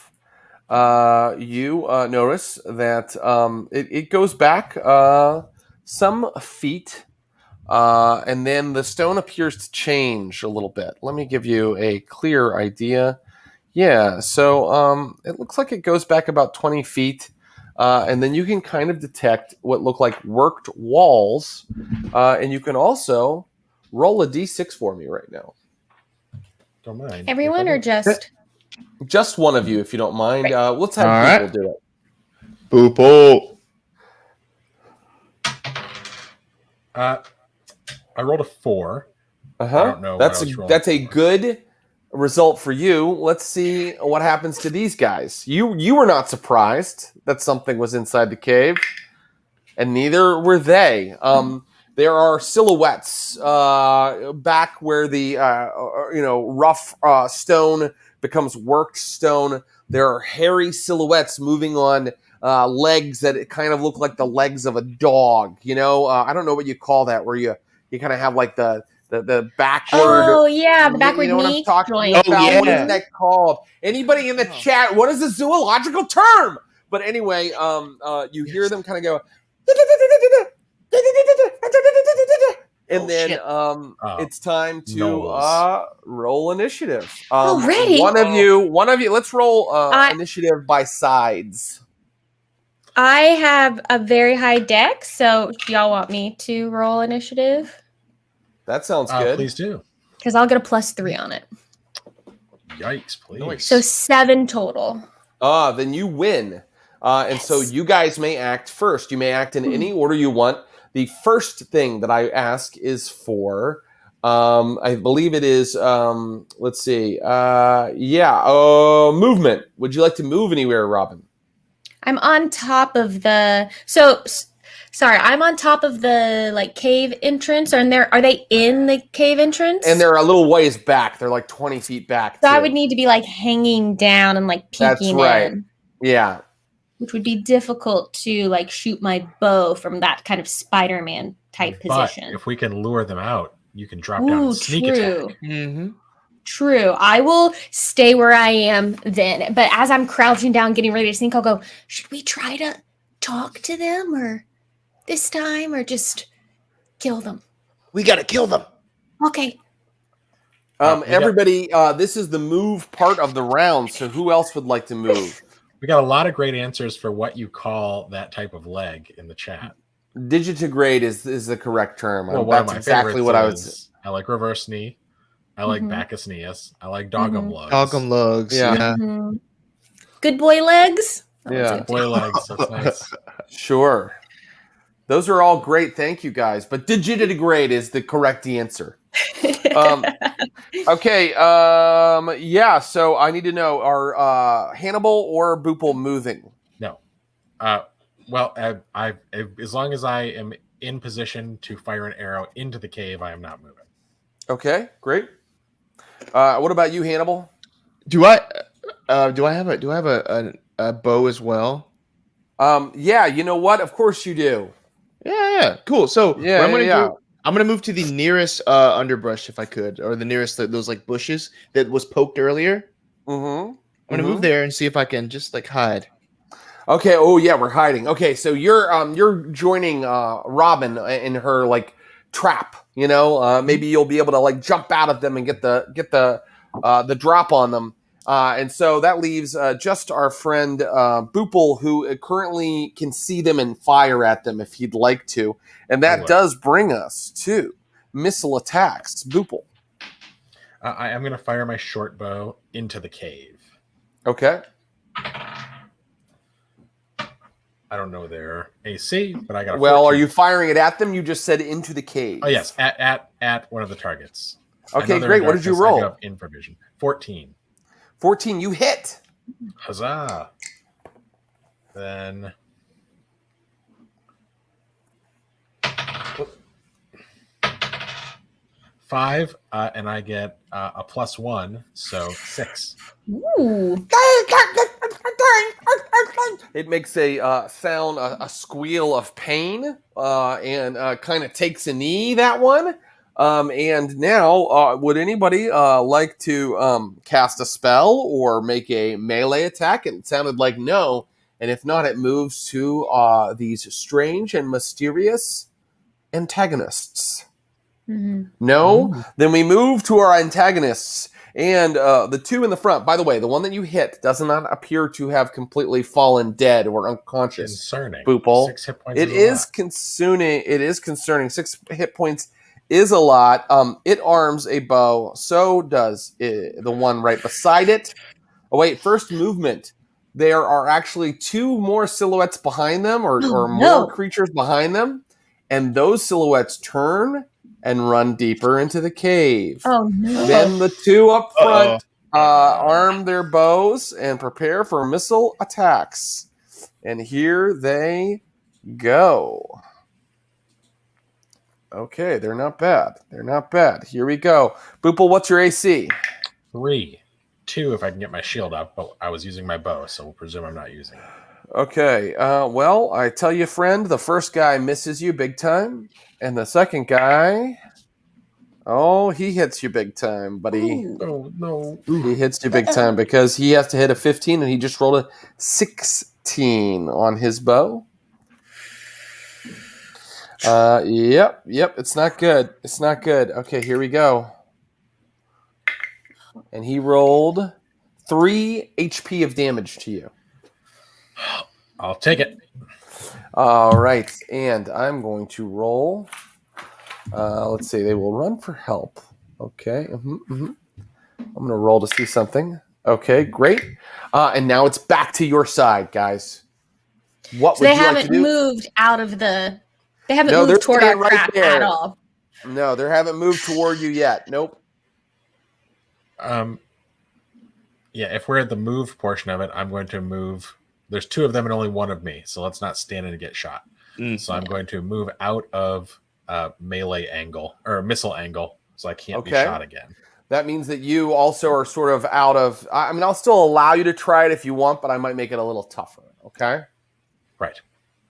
you notice that it goes back some feet, and then the stone appears to change a little bit. Let me give you a clear idea. Yeah, so it looks like it goes back about 20 feet, and then you can kind of detect what look like worked walls, and you can also roll a d6 for me right now. Don't mind. Everyone or just... Just one of you, if you don't mind. Right. Let's have Boople do it. Boople. I rolled a 4. I don't know. That's a good result for you. Let's see what happens to these guys. You were not surprised that something was inside the cave, and neither were they. There are silhouettes back where the rough stone becomes worked stone. There are hairy silhouettes moving on legs that kind of look like the legs of a dog. I don't know what you call that, where you kind of have like the the backward. Oh yeah, the backward you know what I'm knee talking joint. about? yeah. What is that called? Anybody in the chat? What is the zoological term? But anyway, you hear them kind of go, and then shit. it's time to Knowles. roll initiative. Already? One of you. Let's roll initiative by sides. I have a very high deck, so do y'all want me to roll initiative? That sounds good. Please do. Because I'll get a +3 on it. Yikes, please. Nice. So 7 total. Then you win. And so you guys may act first. You may act in any order you want. The first thing that I ask is for, I believe it is, let's see. Movement. Would you like to move anywhere, Robin? I'm on top of the I'm on top of the like cave entrance. Are they in the cave entrance? And they're a little ways back. They're like 20 feet back. So I too. would need to be like hanging down and like peeking That's right. in. Yeah. Which would be difficult to like shoot my bow from that kind of Spider-Man type position. But if we can lure them out, you can drop down and sneak attack. Mm-hmm. True. I will stay where I am then. But as I'm crouching down, getting ready to sneak, I'll go, should we try to talk to them or this time or just kill them? We gotta kill them. Okay. Everybody, this is the move part of the round. So who else would like to move? We got a lot of great answers for what you call that type of leg in the chat. Digitigrade is the correct term. Well, That's exactly what I would say. I like reverse knee. I like Bacchus Neus. I like dogum lugs. Dogum lugs. Yeah. Mm-hmm. Good boy legs. Yeah. Boy legs. That's nice. Sure. Those are all great. Thank you, guys. But digitigrade is the correct answer. Okay. Yeah. So I need to know: are Hannibal or Boople moving? No. Well, I as long as I am in position to fire an arrow into the cave, I am not moving. Okay. Great. What about you, Hannibal? Do I have a bow as well? Yeah. You know what? Of course you do. Yeah. Cool. So what I'm gonna yeah. do, I'm gonna move to the nearest underbrush if I could, or the nearest those like bushes that was poked earlier. Mm-hmm. I'm gonna move there and see if I can just like hide. Okay. Oh yeah, we're hiding. Okay, so you're joining Robin in her like trap. You know, maybe you'll be able to like jump out of them and get the drop on them. And so that leaves just our friend Boople, who currently can see them and fire at them if he'd like to. And that does bring us to missile attacks. Boople. I am going to fire my short bow into the cave. Okay. I don't know their AC, but I got. Well, are you firing it at them? You just said into the cave. Oh yes, at one of the targets. Okay, great. What did you roll? I have infravision. 14. 14. You hit. Huzzah! Then. Five, and I get a +1, so 6. Ooh. It makes a sound, a squeal of pain, and kind of takes a knee, that one. And now, would anybody like to cast a spell or make a melee attack? It sounded like no. And if not, it moves to these strange and mysterious antagonists. Mm-hmm. No? Then we move to our antagonists. And the two in the front, by the way, the one that you hit does not appear to have completely fallen dead or unconscious. Concerning. Boople. 6 hit points. It is concerning. It is concerning. 6 hit points is a lot. It arms a bow. So does the one right beside it. Oh wait, first movement. There are actually 2 more silhouettes behind them, or more creatures behind them, and those silhouettes turn and run deeper into the cave. Oh no! Then the 2 up front arm their bows and prepare for missile attacks. And here they go. Okay, they're not bad. They're not bad. Here we go. Boople, what's your AC? 3. 2 if I can get my shield up, but I was using my bow, so we'll presume I'm not using it. Okay, well, I tell you, friend, the first guy misses you big time, and the second guy Oh, he hits you big time, buddy. Ooh. Oh no. He hits you big time because he has to hit a 15 and he just rolled a 16 on his bow. Yep. It's not good. It's not good. Okay, here we go. And he rolled 3 HP of damage to you. I'll take it. All right, and I'm going to roll. Let's see. They will run for help. Okay. I'm going to roll to see something. Okay, great. And now it's back to your side, guys. What So would they you like to haven't do? moved out of the. They haven't No, they're moved toward our staying right trap there. at all. No, they haven't moved toward you yet. Nope. Yeah, if we're at the move portion of it, I'm going to move. There's 2 of them and only 1 of me, so let's not stand in and get shot. So I'm going to move out of melee angle or missile angle, so I can't be shot again. That means that you also are sort of out of. I mean, I'll still allow you to try it if you want, but I might make it a little tougher. Okay.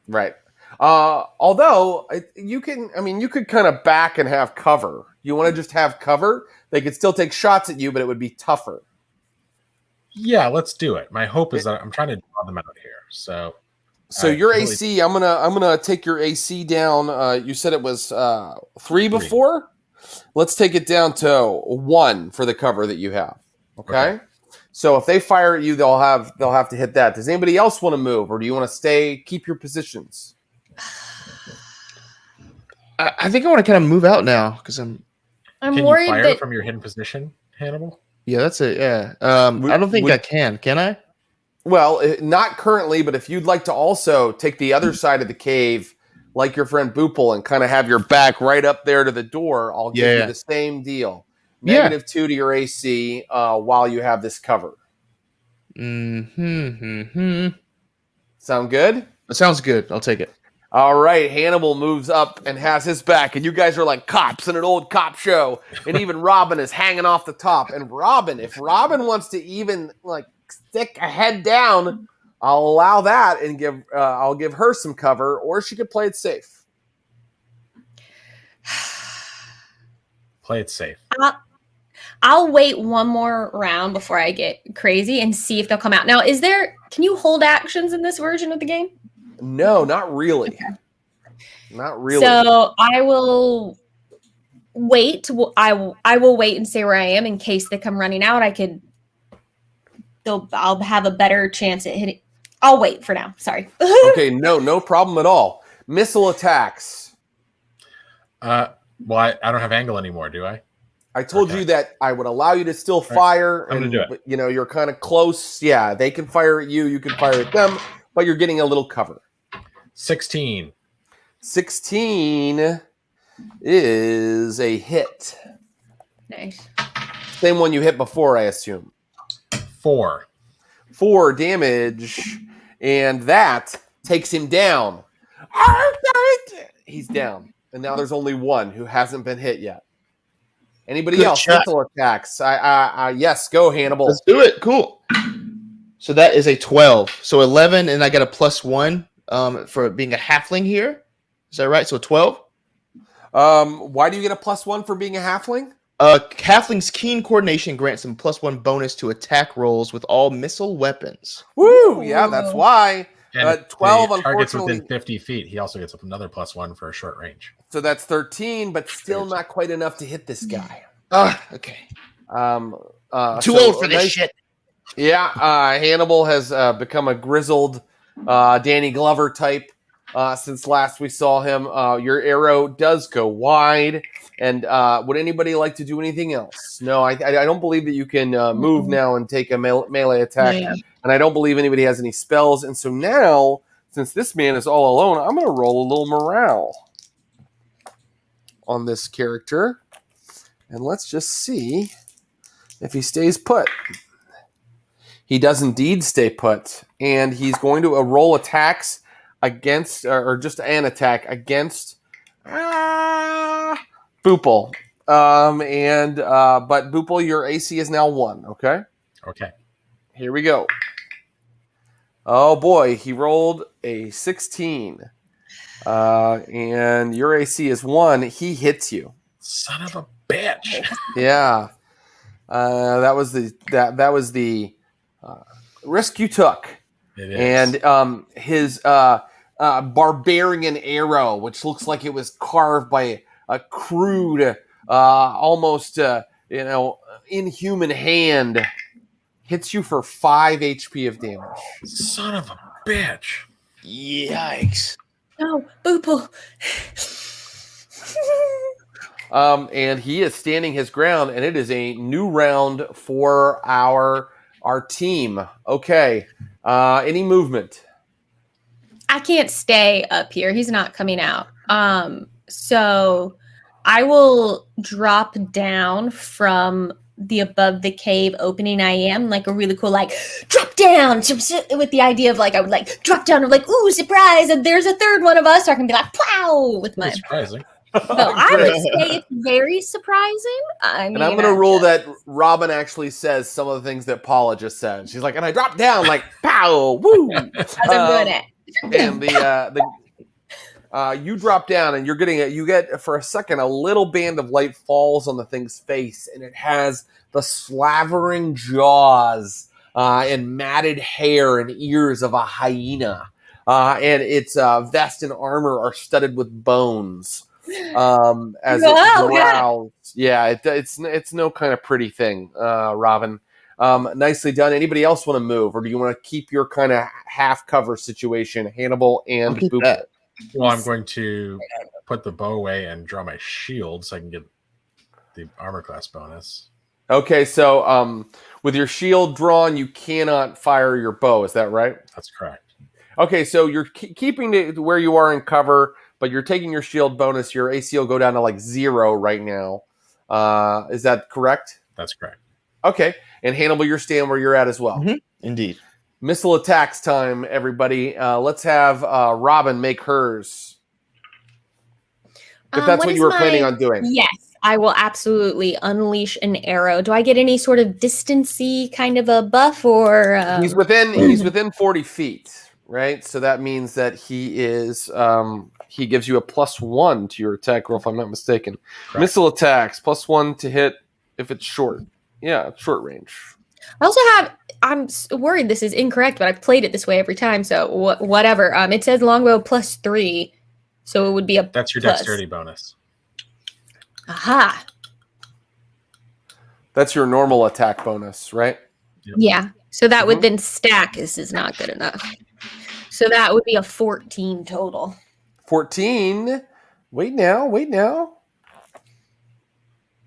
Right. Although you can, I mean, you could kind of back and have cover. You want to just have cover? They could still take shots at you, but it would be tougher. Yeah, let's do it. My hope is that I'm trying to draw them out here. So your AC, I'm gonna take your AC down. You said it was 3 before. Let's take it down to 1 for the cover that you have. Okay. So if they fire at you, they'll have to hit that. Does anybody else want to move, or do you want to keep your positions? I think I want to kind of move out now because I'm Can worried you fire that from your hidden position, Hannibal? Yeah, that's it. Yeah. I don't think I can. Can I? Well, not currently, but if you'd like to also take the other side of the cave, like your friend Boople, and kind of have your back right up there to the door, I'll give you the same deal. -2 to your AC while you have this cover. Sound good? That sounds good. I'll take it. All right, Hannibal moves up and has his back, and you guys are like cops in an old cop show, and even Robin is hanging off the top. And Robin, if Robin wants to even like stick a head down, I'll allow that and I'll give her some cover, or she could play it safe. Play it safe. I'll wait 1 more round before I get crazy and see if they'll come out. Now, can you hold actions in this version of the game? No, not really. Okay. Not really. So I will wait. I will wait and say where I am in case they come running out. I'll have a better chance at hitting. I'll wait for now. Sorry. Okay, no problem at all. Missile attacks. Well, I don't have angle anymore, do I? I told you that I would allow you to still fire, I'm gonna do it. You know, you're kind of close. Yeah, they can fire at you. You can fire at them, but you're getting a little cover. 16. 16 is a hit. Nice. Same one you hit before, I assume. 4. 4 damage, and that takes him down. He's down, and now there's only 1 who hasn't been hit yet. Anybody else? Missile attacks. Yes, go Hannibal. Let's do it. Cool. So that is a 12. So 11, and I got a +1 for being a halfling here. Is that right? So 12. Why do you get a +1 for being a halfling? Halfling's keen coordination grants him +1 bonus to attack rolls with all missile weapons. Woo! Yeah, that's why. And 12, the targets unfortunately. within 50 feet. He also gets another +1 for a short range. So that's 13, but still not quite enough to hit this guy. Okay. Too old for this shit. Yeah, Hannibal has become a grizzled Danny Glover type since last we saw him. Your arrow does go wide. And would anybody like to do anything else? No, I don't believe that you can move now and take a melee attack. Yeah. And I don't believe anybody has any spells. And so now, since this man is all alone, I'm going to roll a little morale on this character. And let's just see if he stays put. He does indeed stay put. And he's going to roll attacks against, or just an attack against Boople. But Boople, your AC is now 1, okay? Okay. Here we go. Oh boy, he rolled a 16. And your AC is 1. He hits you. Son of a bitch. Yeah. That was the risk you took. It is. And his barbarian arrow, which looks like it was carved by a crude, almost inhuman hand, hits you for 5 HP of damage. Son of a bitch. Yikes. No, Boople. And he is standing his ground, and it is a new round for our team. Okay. Any movement? I can't stay up here. He's not coming out. So I will drop down from the above the cave opening. I am like a really cool, like, drop down with the idea of like, I would like drop down and like, ooh, surprise. And there's a third one of us. So I can be like, pow, with my. That's surprising. So I would say it's very surprising. I'm going to rule that Robin actually says some of the things that Paula just said. She's like, and I dropped down like, pow, woo. As I'm doing it. And you drop down, and you get for a second a little band of light falls on the thing's face, and it has the slavering jaws and matted hair and ears of a hyena, and its vest and armor are studded with bones. As it growls. Yeah, it's no kind of pretty thing, Robin. Nicely done. Anybody else want to move, or do you want to keep your kind of half cover situation, Hannibal and Boople? Well, I'm going to put the bow away and draw my shield so I can get the armor class bonus. Okay, so with your shield drawn, you cannot fire your bow. Is that right? That's correct. Okay, so you're keeping it where you are in cover, but you're taking your shield bonus. Your AC will go down to like 0 right now. Is that correct? That's correct. Okay. And Hannibal, you're staying where you're at as well. Mm-hmm. Indeed. Missile attacks time, everybody. Let's have Robin make hers. If that's what you were planning on doing. Yes, I will absolutely unleash an arrow. Do I get any sort of distancy kind of a buff or? He's within 40 feet, right? So that means that he is. He gives you a +1 to your attack roll, if I'm not mistaken. Correct. Missile attacks +1 to hit if it's short. Yeah, short range. I also have. I'm worried this is incorrect, but I've played it this way every time. So whatever. It says longbow +3, so it would be a. That's your dexterity bonus. Aha. That's your normal attack bonus, right? Yep. Yeah. So that would then stack. This is not good enough. So that would be a 14 total. 14. Wait now.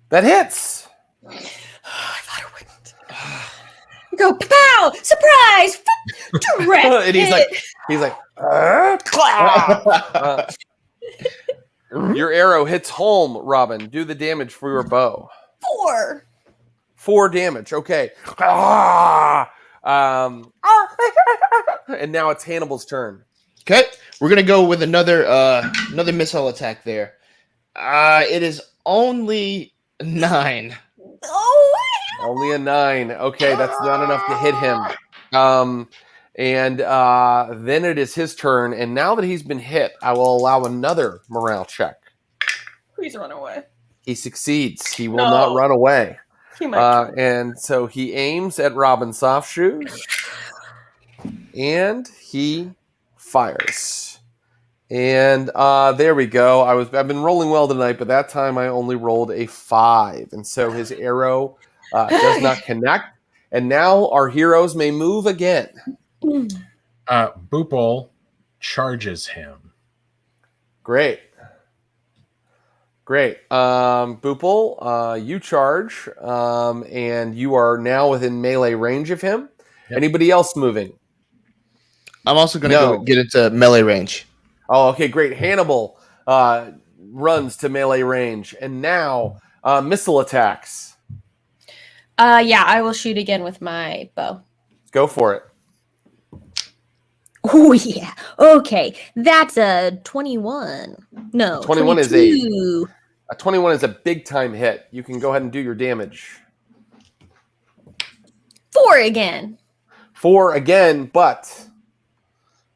That hits. I thought it wouldn't. Go pow! Surprise! Direct and he's like, your arrow hits home, Robin. Do the damage for your bow. 4 damage. Okay. And now it's Hannibal's turn. Okay, we're gonna go with another missile attack there. It is only 9. Oh, only a 9. Okay, that's not enough to hit him. And then it is his turn. And now that he's been hit, I will allow another morale check. Please run away. He succeeds. He will not run away. And so he aims at Robin Softshoes. And he fires. And there we go. I've been rolling well tonight, but that time I only rolled a 5. And so his arrow does not connect. And now our heroes may move again. Boople charges him. Great. Boople, you charge, and you are now within melee range of him. Yep. Anybody else moving? I'm also going to go get into melee range. Oh, okay, great. Hannibal runs to melee range, and now missile attacks. Yeah, I will shoot again with my bow. Go for it. Oh, yeah. Okay, that's a 21. No, 21 22. A 21 is a big time hit. You can go ahead and do your damage. 4 again. 4 again, but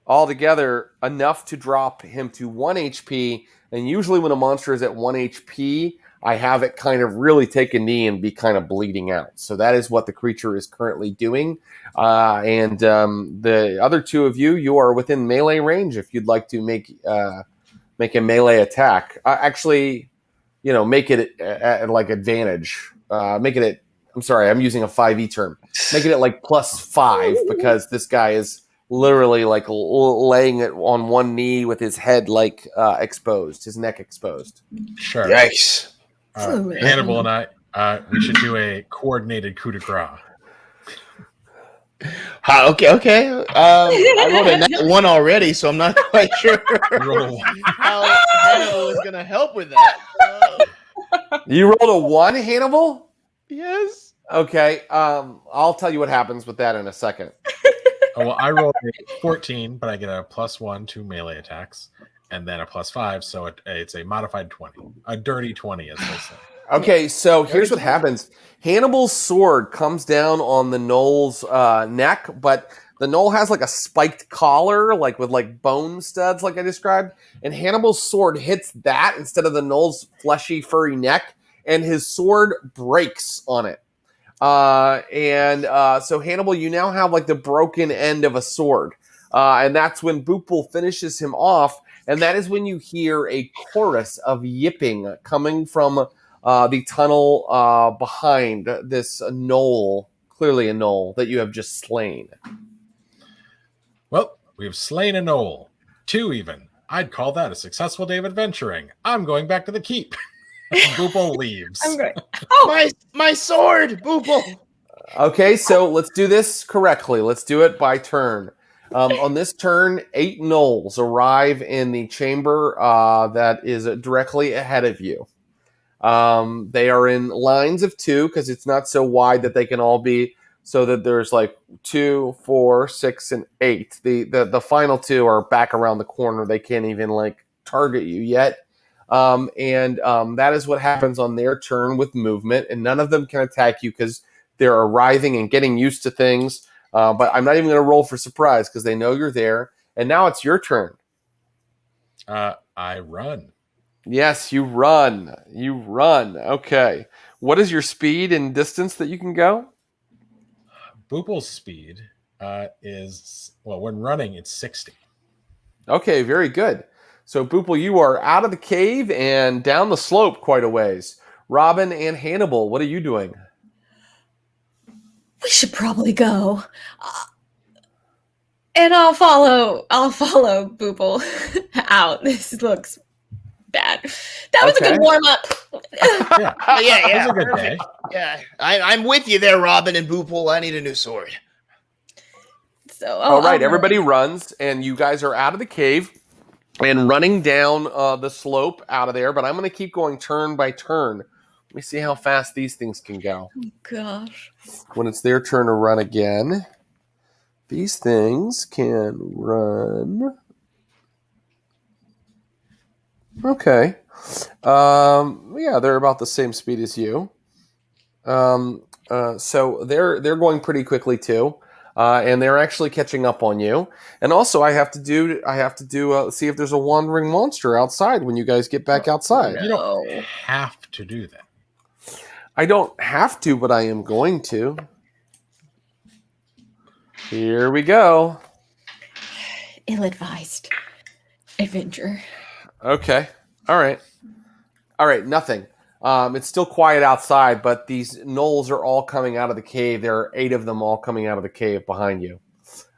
altogether enough to drop him to 1 HP. And usually when a monster is at 1 HP, I have it kind of really take a knee and be kind of bleeding out. So that is what the creature is currently doing. And the other two of you are within melee range if you'd like to make a melee attack. Actually, make it at like advantage. Make it at, I'm sorry, I'm using a 5e term. Make it at like +5 because this guy is literally like laying it on one knee with his head like exposed, his neck exposed. Sure. Yikes. Hannibal and I, we should do a coordinated coup de grace. Okay. I rolled a nat 1 already, so I'm not quite sure how Hannibal is going to help with that. You rolled a 1, Hannibal? Yes. Okay. I'll tell you what happens with that in a second. Well, I rolled a 14, but I get a +1 to melee attacks, and then a +5, so it's a modified 20. A dirty 20, as they say. Okay, so here's what happens. Hannibal's sword comes down on the gnoll's neck, but the gnoll has like a spiked collar, like with like bone studs, like I described, and Hannibal's sword hits that instead of the gnoll's fleshy, furry neck, and his sword breaks on it. So Hannibal, you now have like the broken end of a sword. And that's when Boople finishes him off. And that is when you hear a chorus of yipping coming from the tunnel behind this gnoll, clearly a gnoll, that you have just slain. Well, we've slain a gnoll. 2 even. I'd call that a successful day of adventuring. I'm going back to the keep. Boople leaves. I'm great. Oh, My sword, Boople. Okay, so let's do this correctly. Let's do it by turn. On this turn, 8 gnolls arrive in the chamber that is directly ahead of you. They are in lines of 2 because it's not so wide that they can all be, so that there's like 2, 4, 6, and 8. The final 2 are back around the corner. They can't even like target you yet. That is what happens on their turn with movement, and none of them can attack you because they're arriving and getting used to things. But I'm not even going to roll for surprise because they know you're there. And now it's your turn. I run. Yes, you run. You run. Okay. What is your speed and distance that you can go? Boople's speed is, well, when running, it's 60. Okay, very good. So, Boople, you are out of the cave and down the slope quite a ways. Robin and Hannibal, what are you doing? we should probably go. And I'll follow Boople out. This looks bad. That was a good warm up. Yeah. It was a good day. Yeah, I'm with you there, Robin and Boople. I need a new sword. So, all right, everybody runs, and you guys are out of the cave and running down the slope out of there. But I'm going to keep going turn by turn. Let me see how fast these things can go. Oh, gosh. When it's their turn to run again, these things can run. Okay. Yeah, they're about the same speed as you. So they're going pretty quickly too. And they're actually catching up on you. And also, I have to do see if there's a wandering monster outside when you guys get back outside. You don't have to do that. I don't have to, but I am going to. Here we go. Ill-advised adventure. Okay. All right. Nothing. It's still quiet outside, but these gnolls are all coming out of the cave. There are 8 of them all coming out of the cave behind you.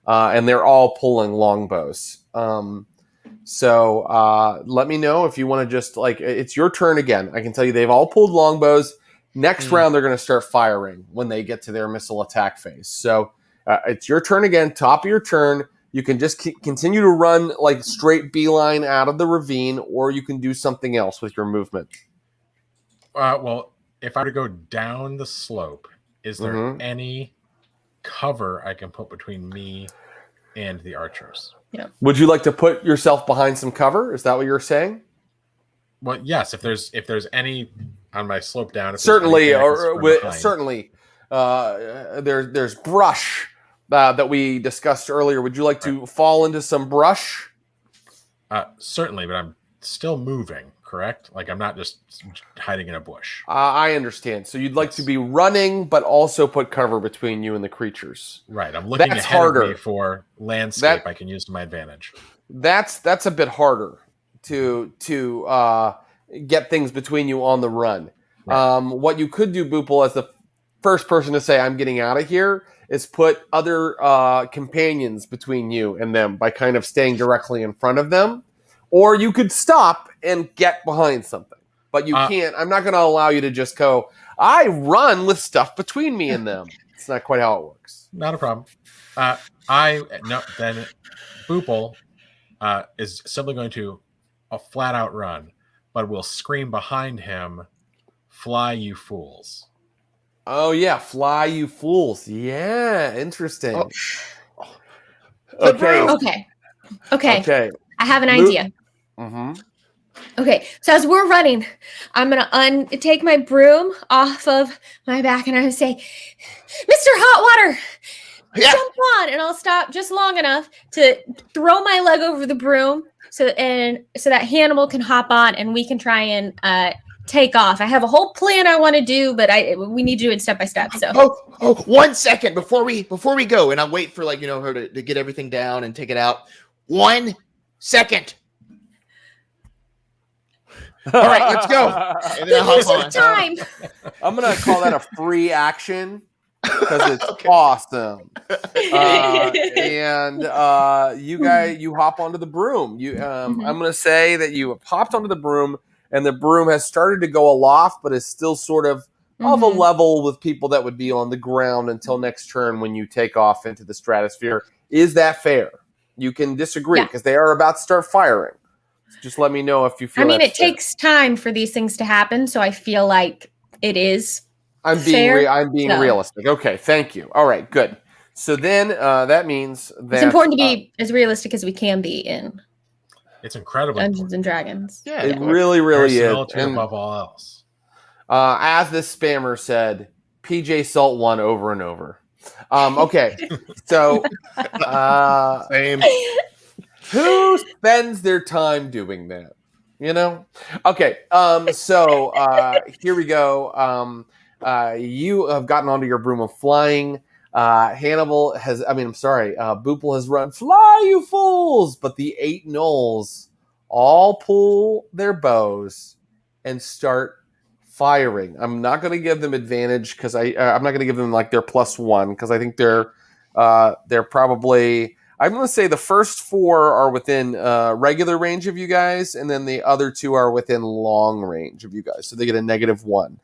And they're all pulling longbows. So let me know if you want to just, it's your turn again. I can tell you they've all pulled longbows. Next round, they're going to start firing when they get to their missile attack phase. So it's your turn again, top of your turn. You can just continue to run like straight beeline out of the ravine, or you can do something else with your movement. Well, if I were to go down the slope, is there any cover I can put between me and the archers? Yeah. Would you like to put yourself behind some cover? Is that what you're saying? Well, yes. If there's any on my slope down, certainly, there's brush that we discussed earlier. Would you like to fall into some brush? Certainly, but I'm still moving correct? Like I'm not just hiding in a bush. I understand. So you'd like to be running, but also put cover between you and the creatures. Right. I'm looking That's ahead harder. of me for landscape I can use to my advantage. That's a bit harder to get things between you on the run. Right. What you could do, Boople, as the first person to say, I'm getting out of here, is put other companions between you and them by kind of staying directly in front of them. Or you could stop and get behind something. But you can't. I'm not going to allow you to just go, I run with stuff between me and them. It's not quite how it works. Not a problem. Then Boople is simply going to flat out run, but will scream behind him, "Fly, you fools!" Oh yeah, fly, you fools! Yeah, interesting. Oh. Okay. Okay. I have an idea. Mm-hmm. Okay, so as we're running, I'm gonna take my broom off of my back and I'm gonna say, "Mr. Hotwater, jump on!" And I'll stop just long enough to throw my leg over the broom so that Hannibal can hop on and we can try and take off. I have a whole plan I want to do, but we need to do it step by step. So 1 second before we go, and I'll wait for her to get everything down and take it out. 1 second. All right, let's go. And then this is time. I'm gonna call that a free action because it's awesome. And you hop onto the broom. I'm gonna say that you have hopped onto the broom, and the broom has started to go aloft, but is still sort of a level with people that would be on the ground until next turn when you take off into the stratosphere. Is that fair? You can disagree because they are about to start firing. Just let me know if you feel. it takes time for these things to happen, so I feel like it is. I'm being realistic. Okay, thank you. All right, good. So then that means that it's important to be as realistic as we can be in. It's incredible. Dungeons and Dragons. Yeah, it really is. And above all else. As this spammer said, PJ Salt won over and over. Okay, so same. Who spends their time doing that? Okay. So here we go. You have gotten onto your broom of flying. Hannibal has. Boople has run. Fly, you fools! But the 8 gnolls all pull their bows and start firing. I'm not going to give them advantage because I'm not going to give them like their +1 because I think they're probably. I'm going to say the first 4 are within regular range of you guys, and then the other 2 are within long range of you guys. So they get a -1.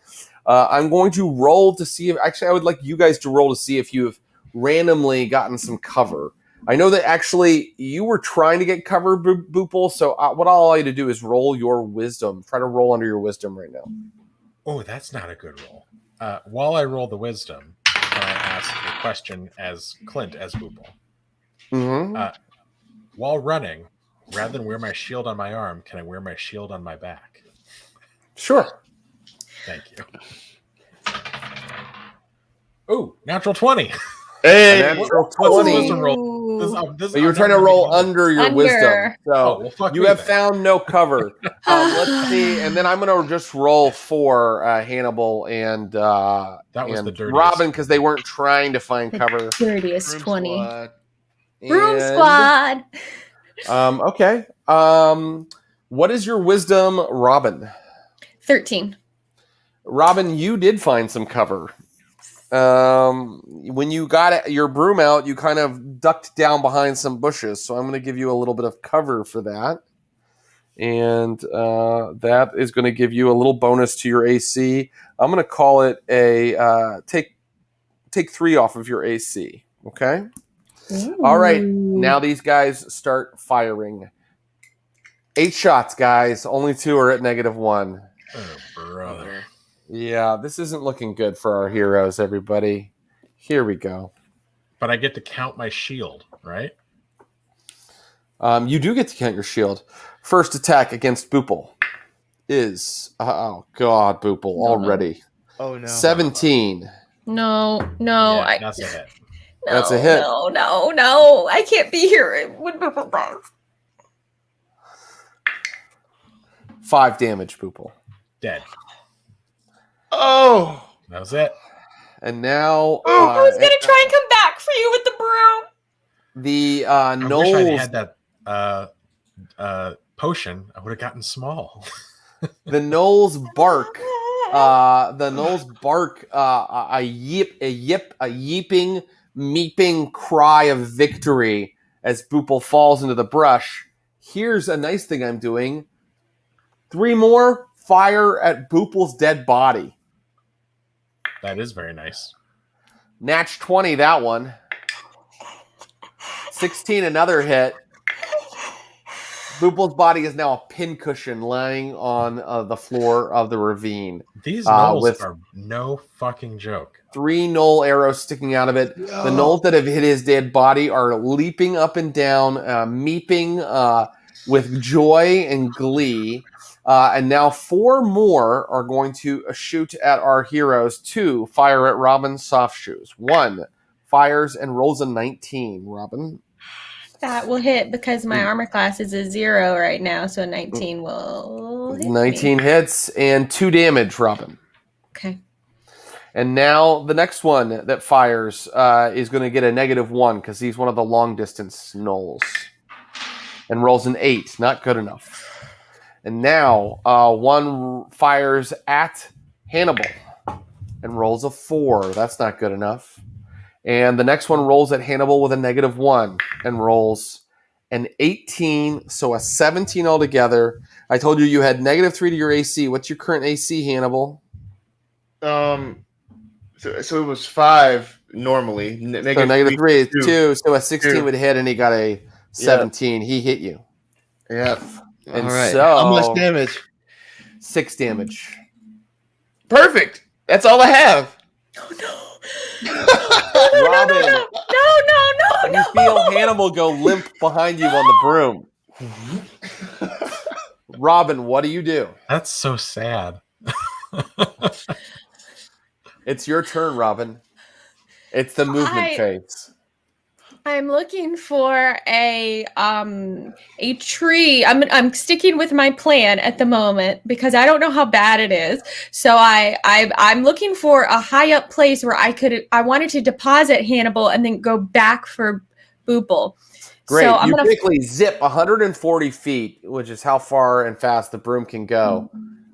I'm going to roll to see if... Actually, I would like you guys to roll to see if you have randomly gotten some cover. I know that actually you were trying to get cover, Boople, so what I'll allow you to do is roll your wisdom. Try to roll under your wisdom right now. Oh, that's not a good roll. While I roll the wisdom, can I ask a question as Clint, as Boople? While running, rather than wear my shield on my arm, can I wear my shield on my back? Sure. Thank you. Oh, natural 20. Hey, natural 20. Wisdom roll? You were trying to roll under your wisdom. So you have found no cover. Let's see. And then I'm going to just roll for Hannibal and that was the dirtiest. Robin because they weren't trying to find cover. Dirtiest 20. Broom squad. Okay. What is your wisdom, Robin? 13. Robin, you did find some cover. When you got your broom out, you kind of ducked down behind some bushes. So I'm going to give you a little bit of cover for that. And that is going to give you a little bonus to your AC. I'm going to call it a take 3 off of your AC. Okay? Ooh. All right. Now these guys start firing. 8 shots, guys. Only 2 are at -1. Oh, brother. Yeah, this isn't looking good for our heroes, everybody. Here we go. But I get to count my shield, right? You do get to count your shield. First attack against Boople is... Oh, God, Boople, already. Oh, no. 17. No. Yeah, that's a hit. No, that's a hit. No. I can't be here when Boople dies. 5 damage, Boople. Dead. Oh, That was it. And now I was gonna try and come back for you with the broom. the I wish gnolls. I'd had that potion. I would have gotten small. The gnolls bark. The gnolls bark a yeeping, meeping cry of victory as Boople falls into the brush. Here's a nice thing I'm doing. 3 more fire at Boople's dead body. That is very nice. Natch 20, that one. 16, another hit. Boople's body is now a pincushion lying on the floor of the ravine. These gnolls are no fucking joke. 3 gnoll arrows sticking out of it. The gnolls that have hit his dead body are leaping up and down, meeping with joy and glee. And now 4 more are going to shoot at our heroes. 2 fire at Robin's Softshoes. 1 fires and rolls a 19. Robin? That will hit because my armor class is a 0 right now, so a 19 will hit 19 me. hits and 2 damage, Robin. Okay. And now the next one that fires is going to get a -1 because he's one of the long distance gnolls. And rolls an 8. Not good enough. And now 1 fires at Hannibal and rolls a 4. That's not good enough. And the next one rolls at Hannibal with a -1 and rolls an 18, so a 17 altogether. I told you you had -3 to your AC. What's your current AC, Hannibal? so it was 5 normally. So -3 is 2, so a 16 would hit, and he got a 17. He hit you. Yeah. And all right. so How much damage? 6 damage. Perfect. That's all I have. Oh no. Robin, No. you feel Hannibal go limp behind you on the broom. Robin, what do you do? That's so sad. It's your turn, Robin. It's the movement phase. I'm looking for a tree. I'm sticking with my plan at the moment because I don't know how bad it is. So I'm looking for a high up place where I wanted to deposit Hannibal and then go back for Boople. Great. So you quickly zip 140 feet, which is how far and fast the broom can go.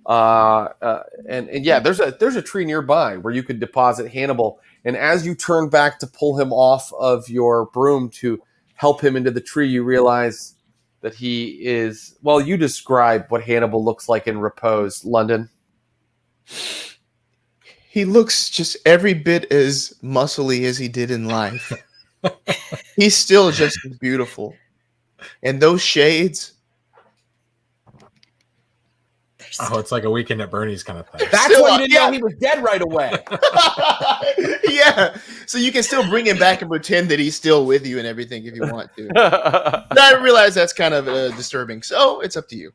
And yeah, there's a tree nearby where you could deposit Hannibal. And as you turn back to pull him off of your broom to help him into the tree, you realize that he is, well, you describe what Hannibal looks like in repose, London. He looks just every bit as muscly as he did in life. He's still just as beautiful. And those shades. Oh, it's like a Weekend at Bernie's kind of thing. That's Still, why you didn't know he was dead right away. Yeah. So you can still bring him back and pretend that he's still with you and everything if you want to. But I realize that's kind of disturbing. So it's up to you.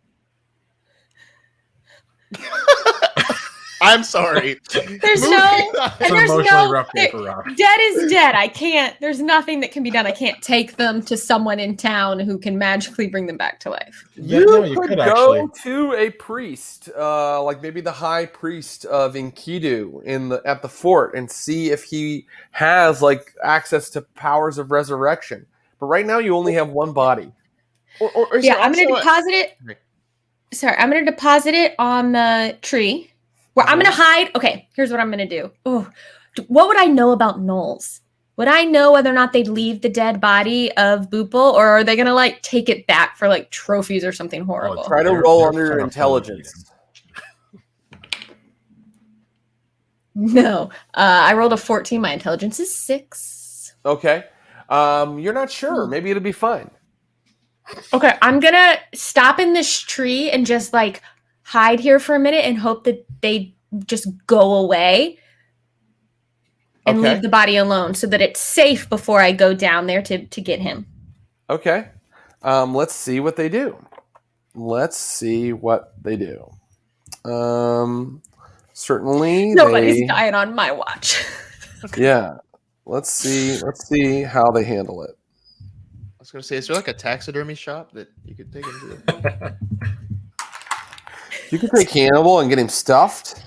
I'm sorry. There's rough day for Rob. Dead is dead. I can't. There's nothing that can be done. I can't take them to someone in town who can magically bring them back to life. You could go actually. to a priest, like maybe the high priest of Enkidu at the fort, and see if he has like access to powers of resurrection. But right now, you only have 1 body. I'm going to deposit it. Sorry, I'm going to deposit it on the tree. Where I'm going to hide. Okay, here's what I'm going to do. Ooh, what would I know about gnolls? Would I know whether or not they'd leave the dead body of Boople, or are they going to like take it back for like trophies or something horrible? Try to roll under your intelligence. No, I rolled a 14. My intelligence is 6. Okay. You're not sure. Maybe it'll be fine. Okay, I'm going to stop in this tree and just like hide here for a minute and hope that they just go away and leave the body alone so that it's safe before I go down there to get him. Okay. Let's see what they do. Certainly nobody's dying on my watch. Yeah. Let's see how they handle it. I was going to say, is there like a taxidermy shop that you could take him to? You could take Hannibal and get him stuffed.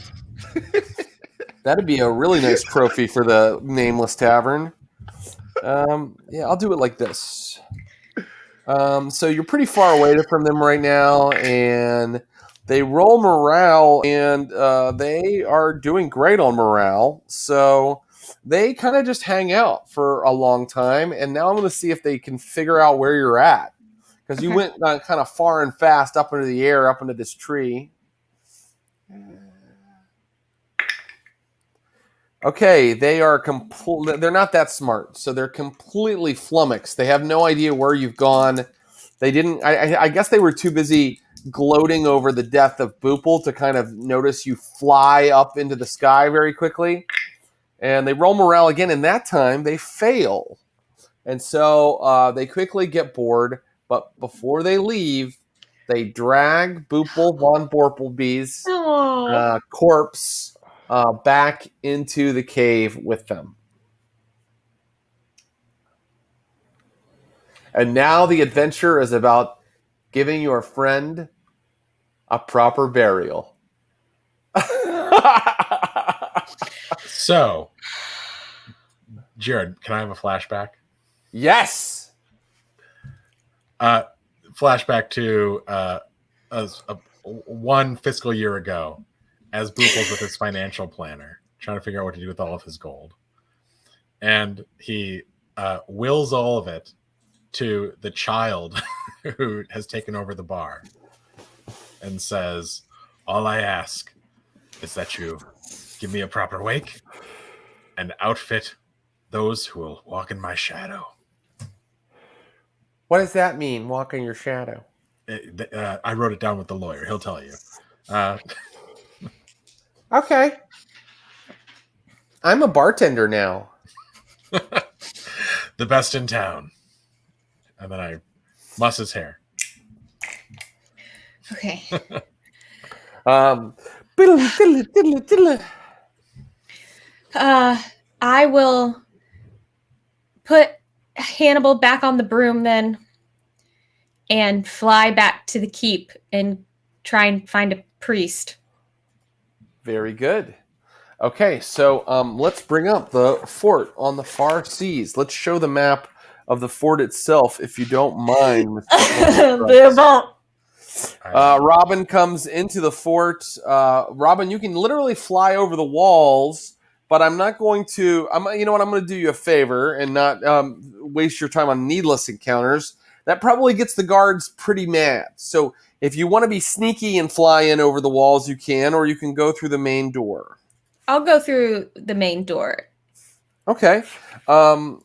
That'd be a really nice trophy for the Nameless Tavern. Yeah, I'll do it like this. So you're pretty far away from them right now, and they roll morale, and they are doing great on morale. So they kind of just hang out for a long time, and now I'm going to see if they can figure out where you're at. Because you went kind of far and fast up into the air, up into this tree. Okay, they are they're not that smart, so they're completely flummoxed. They have no idea where you've gone. They didn't. I guess they were too busy gloating over the death of Boople to kind of notice you fly up into the sky very quickly. And they roll morale again, and that time they fail. And so they quickly get bored, but before they leave, they drag Boople von Borpleby's corpse back into the cave with them. And now the adventure is about giving your friend a proper burial. So, Jared, can I have a flashback? Yes. Flashback to one fiscal year ago, as Boople's with his financial planner, trying to figure out what to do with all of his gold. And he wills all of it to the child who has taken over the bar and says, all I ask is that you give me a proper wake and outfit those who will walk in my shadow. What does that mean, walk in your shadow? I wrote it down with the lawyer. He'll tell you. Okay. I'm a bartender now. The best in town. And then I muss his hair. Okay. I will put Hannibal back on the broom then and fly back to the keep and try and find a priest. Very good. Okay, so let's bring up the fort on the far seas. Let's show the map of the fort itself, if you don't mind. Robin comes into the fort. Robin, you can literally fly over the walls, but I'm not going to. You know what? I'm going to do you a favor and not waste your time on needless encounters. That probably gets the guards pretty mad. So if you want to be sneaky and fly in over the walls, you can, or you can go through the main door. I'll go through the main door. Okay. On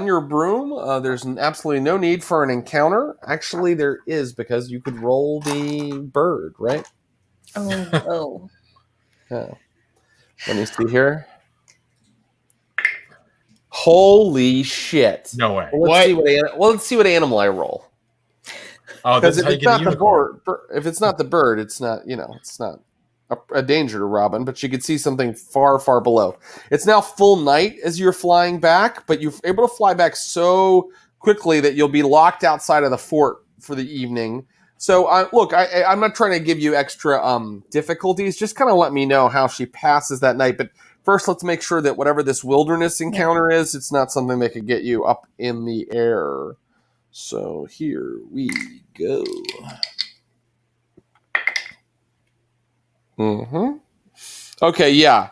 your broom, there's absolutely no need for an encounter. Actually, there is, because you could roll the bird, right? Oh. Yeah. Let me see here. Holy shit! No way. Well, let's see what animal I roll. Oh, because if it's not the bird, if it's not the bird, it's not. It's not a danger to Robin, but she could see something far, far below. It's now full night as you're flying back, but you're able to fly back so quickly that you'll be locked outside of the fort for the evening. So, look, I'm not trying to give you extra difficulties. Just kind of let me know how she passes that night. But first, let's make sure that whatever this wilderness encounter is, it's not something that could get you up in the air. So here we go. Mm-hmm. Okay, yeah.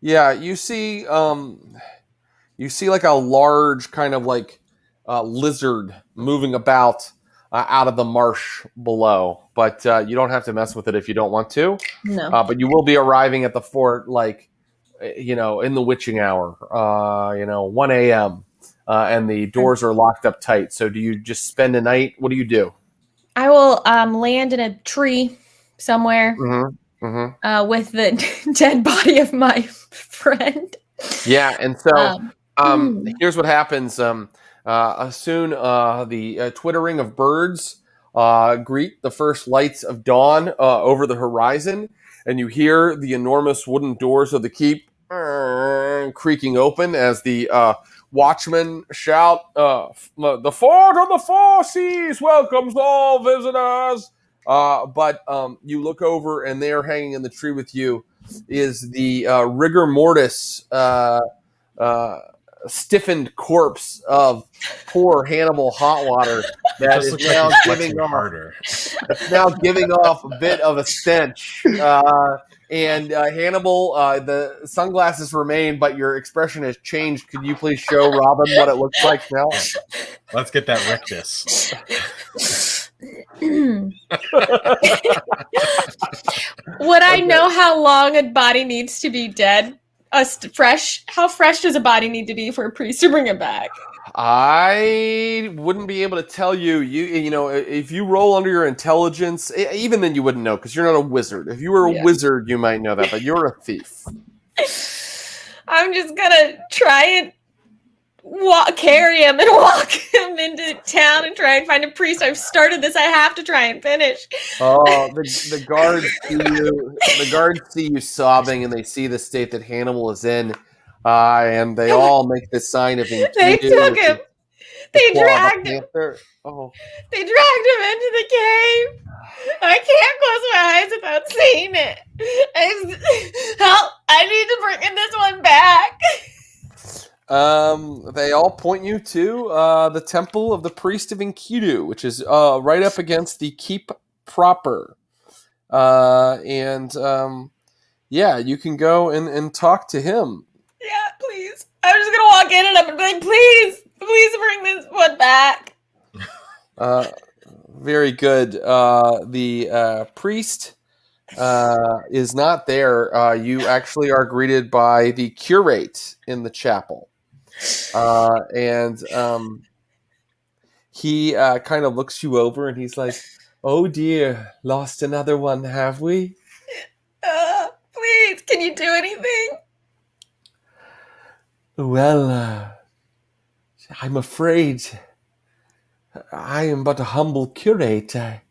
You see like a large kind of like lizard moving about out of the marsh below, but you don't have to mess with it if you don't want to. No. But you will be arriving at the fort like in the witching hour, 1 a.m. And the doors are locked up tight. So do you just spend a night? What do you do? I will land in a tree somewhere. Mm-hmm. Mm-hmm. With the dead body of my friend. Yeah, and so here's what happens. Soon the twittering of birds greet the first lights of dawn over the horizon, and you hear the enormous wooden doors of the keep creaking open as the watchmen shout, "The fort on the four seas welcomes all visitors." But you look over, and there, hanging in the tree with you, is the rigor mortis, stiffened corpse of poor Hannibal Hotwater that Just is looks like now he's giving flexing off. harder. It's now giving off a bit of a stench. And Hannibal, the sunglasses remain, but your expression has changed. Could you please show Robin what it looks like now? Yeah. Let's get that rictus. Would I know how long a body needs to be dead? Fresh? How fresh does a body need to be for a priest to bring it back? I wouldn't be able to tell you. You know, if you roll under your intelligence, even then you wouldn't know because you're not a wizard. If you were a wizard, you might know that, but you're a thief. I'm just gonna try and carry him and walk him into town and try and find a priest. I've started this. I have to try and finish. Oh, the guards see you. The guards see you sobbing, and they see the state that Hannibal is in, and they all make the sign of Enkidu. They took him. They dragged him. Oh. They dragged him into the cave. I can't close my eyes without seeing it. Help! I need to bring this one back. They all point you to the temple of the priest of Enkidu, which is right up against the keep proper. Yeah, you can go and talk to him. Yeah, please. I'm just gonna walk in and I'm gonna be like, please bring this one back. Very good. The priest is not there. You actually are greeted by the curate in the chapel. He kind of looks you over and he's like, "Oh dear, lost another one, have we?" Please, can you do anything? Well, I'm afraid I am but a humble curate. I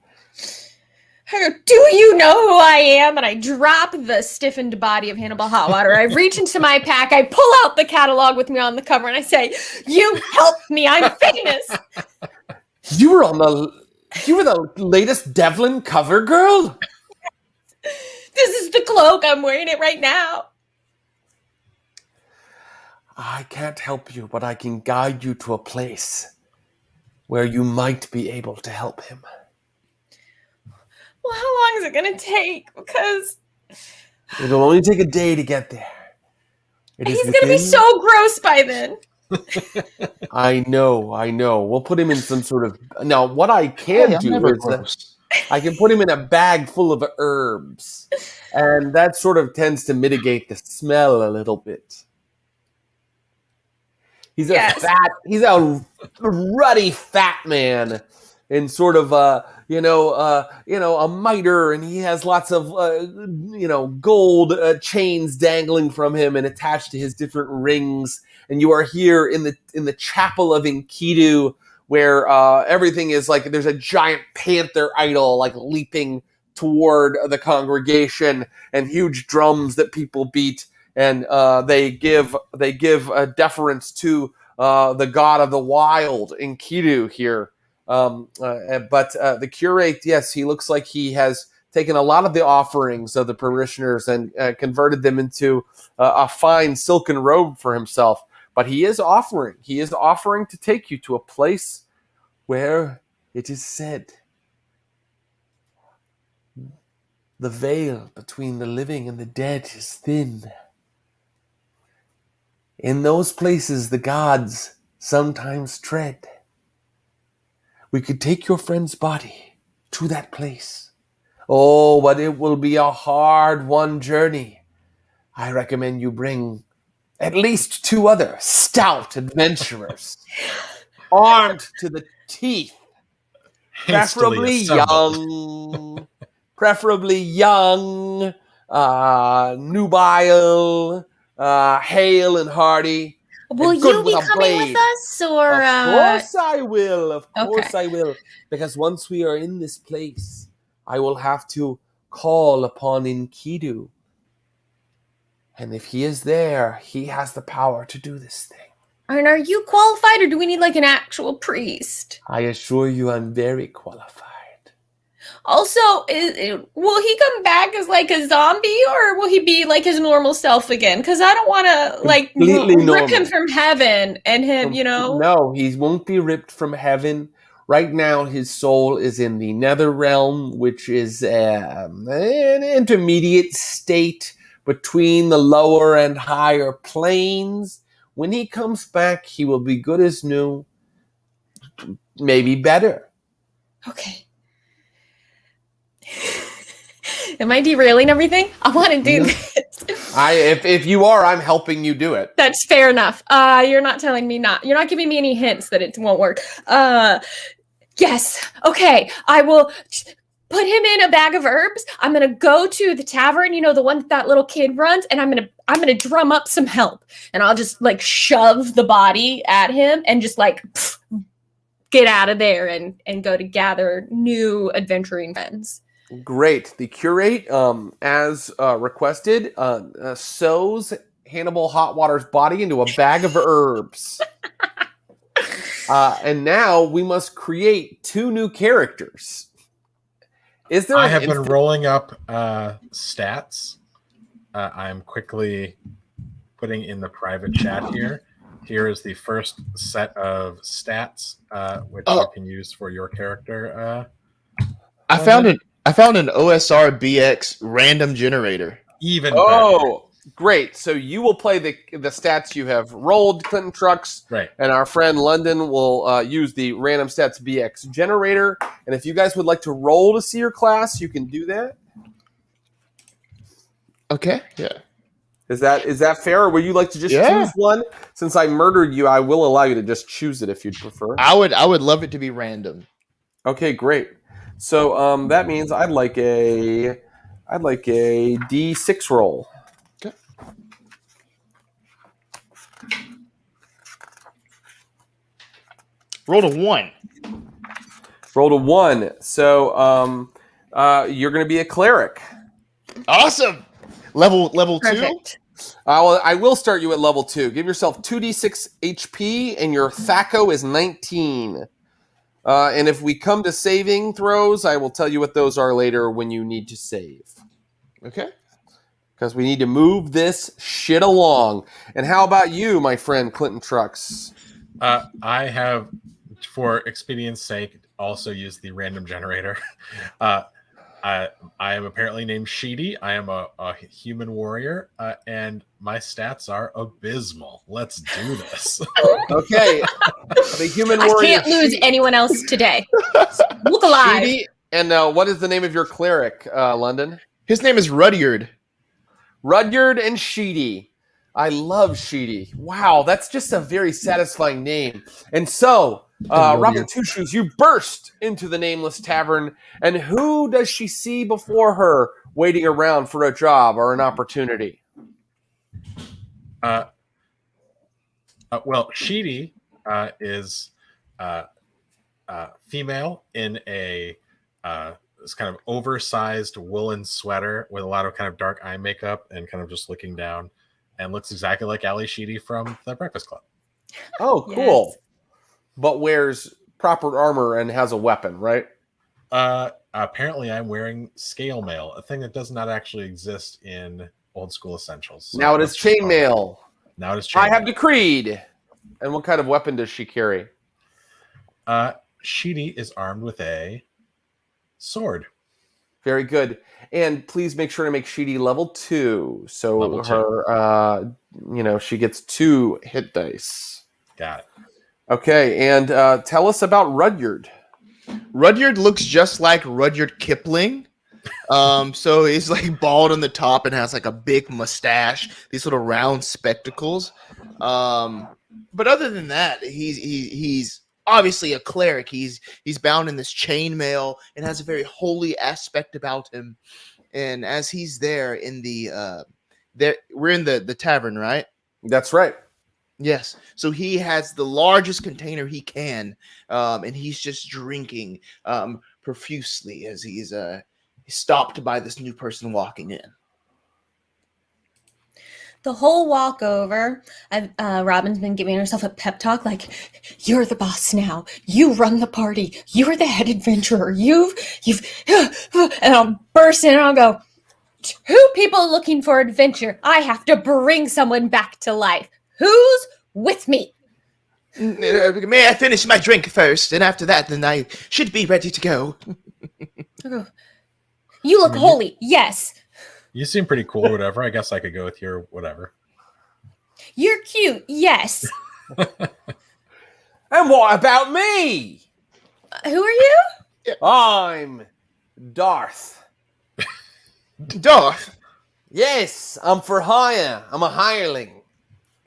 go, do you know who I am? And I drop the stiffened body of Hannibal Hotwater. I reach into my pack. I pull out the catalog with me on the cover, and I say, "You helped me. I'm famous." You were the latest Devlin cover girl? This is the cloak. I'm wearing it right now. I can't help you, but I can guide you to a place where you might be able to help him. Well, how long is it going to take? Because it'll only take a day to get there. He's going to be so gross by then. I know. We'll put him in some sort of... Now, what I can do is I can put him in a bag full of herbs. And that sort of tends to mitigate the smell a little bit. He's a ruddy fat man, and sort of a mitre, and he has lots of gold chains dangling from him and attached to his different rings. And you are here in the chapel of Enkidu, where everything is like there's a giant panther idol like leaping toward the congregation, and huge drums that people beat. And they give deference to the god of the wild, Enkidu, here. But the curate, yes, he looks like he has taken a lot of the offerings of the parishioners and converted them into a fine silken robe for himself. But he is offering to take you to a place where it is said the veil between the living and the dead is thin. In those places, the gods sometimes tread. We could take your friend's body to that place. Oh, but it will be a hard-won journey. I recommend you bring at least 2 other stout adventurers, armed to the teeth, preferably young, nubile, hale and hearty. Will you be coming with us, or? Of course I will. Of course I will. Because once we are in this place, I will have to call upon Enkidu. And if he is there, he has the power to do this thing. And are you qualified, or do we need like an actual priest? I assure you I'm very qualified. Also, will he come back as like a zombie, or will he be like his normal self again? Because I don't want to like Completely rip him normal. from heaven and him, No, he won't be ripped from heaven. Right now, his soul is in the nether realm, which is an intermediate state between the lower and higher planes. When he comes back, he will be good as new, maybe better. Okay. Am I derailing everything? I want to do this. If you are, I'm helping you do it. That's fair enough. You're not telling me not. You're not giving me any hints that it won't work. Yes. Okay. I will put him in a bag of herbs. I'm gonna go to the tavern, the one that little kid runs, and I'm gonna drum up some help, and I'll just like shove the body at him and just like get out of there and go to gather new adventuring friends. Great. The curate, as requested, sews Hannibal Hotwater's body into a bag of herbs. And now we must create 2 new characters. Is there? I have been rolling up stats. I'm quickly putting in the private chat here. Here is the first set of stats, which you can use for your character. I found an OSR BX random generator. Even better. Great. So you will play the stats you have rolled, Clinton Trucks. Right. And our friend London will use the random stats BX generator. And if you guys would like to roll to see your class, you can do that. Okay. Yeah. Is that fair, or would you like to just choose one? Since I murdered you, I will allow you to just choose it if you'd prefer. I would love it to be random. Okay, great. So that means I'd like a D6 roll. Okay. Roll a 1. Rolled a 1. So you're going to be a cleric. Awesome. Level 2. Perfect. I will start you at level 2. Give yourself 2d6 HP, and your THAC0 is 19. And if we come to saving throws, I will tell you what those are later when you need to save. Okay. Because we need to move this shit along. And how about you, my friend Clinton Trucks? I have, for expedience sake, also used the random generator. I am apparently named Sheedy. I am a human warrior, and my stats are abysmal. Let's do this. Okay. The human warrior. I can't lose anyone else today. Look alive. Sheedy, and what is the name of your cleric, London? His name is Rudyard. Rudyard and Sheedy. I love Sheedy. Wow, that's just a very satisfying name. And so, Robin Two Shoes, you burst into the nameless tavern, and who does she see before her waiting around for a job or an opportunity? Well, Sheedy is female in a this kind of oversized woolen sweater with a lot of kind of dark eye makeup and kind of just looking down, and looks exactly like Ali Sheedy from The Breakfast Club. Oh, cool. Yes. But wears proper armor and has a weapon, right? Apparently I'm wearing scale mail, a thing that does not actually exist in Old School Essentials. So now it is chainmail. Now it is chainmail. I have decreed. And what kind of weapon does she carry? Sheedy is armed with a sword. Very good. And please make sure to make Sheedy level 2. So Level her, she gets 2 hit dice. Got it. Okay, and tell us about Rudyard. Rudyard looks just like Rudyard Kipling. So he's like bald on the top and has like a big mustache, these little round spectacles. But other than that, he's obviously a cleric. He's bound in this chainmail and has a very holy aspect about him. And as he's there in we're in the tavern, right? That's right. Yes. So he has the largest container he can, and he's just drinking profusely as he's stopped by this new person walking in. the whole walk over, Robin's been giving herself a pep talk like, "You're the boss now. You run the party. You're the head adventurer. You've," and I'll burst in and I'll go, "Two people looking for adventure. I have to bring someone back to life. Who's with me?" May I finish my drink first, and after that, then I should be ready to go. You look holy. Yes. You seem pretty cool or whatever. I guess I could go with your whatever. You're cute. Yes. And what about me? Who are you? I'm Darth. Darth? Yes, I'm for hire. I'm a hireling.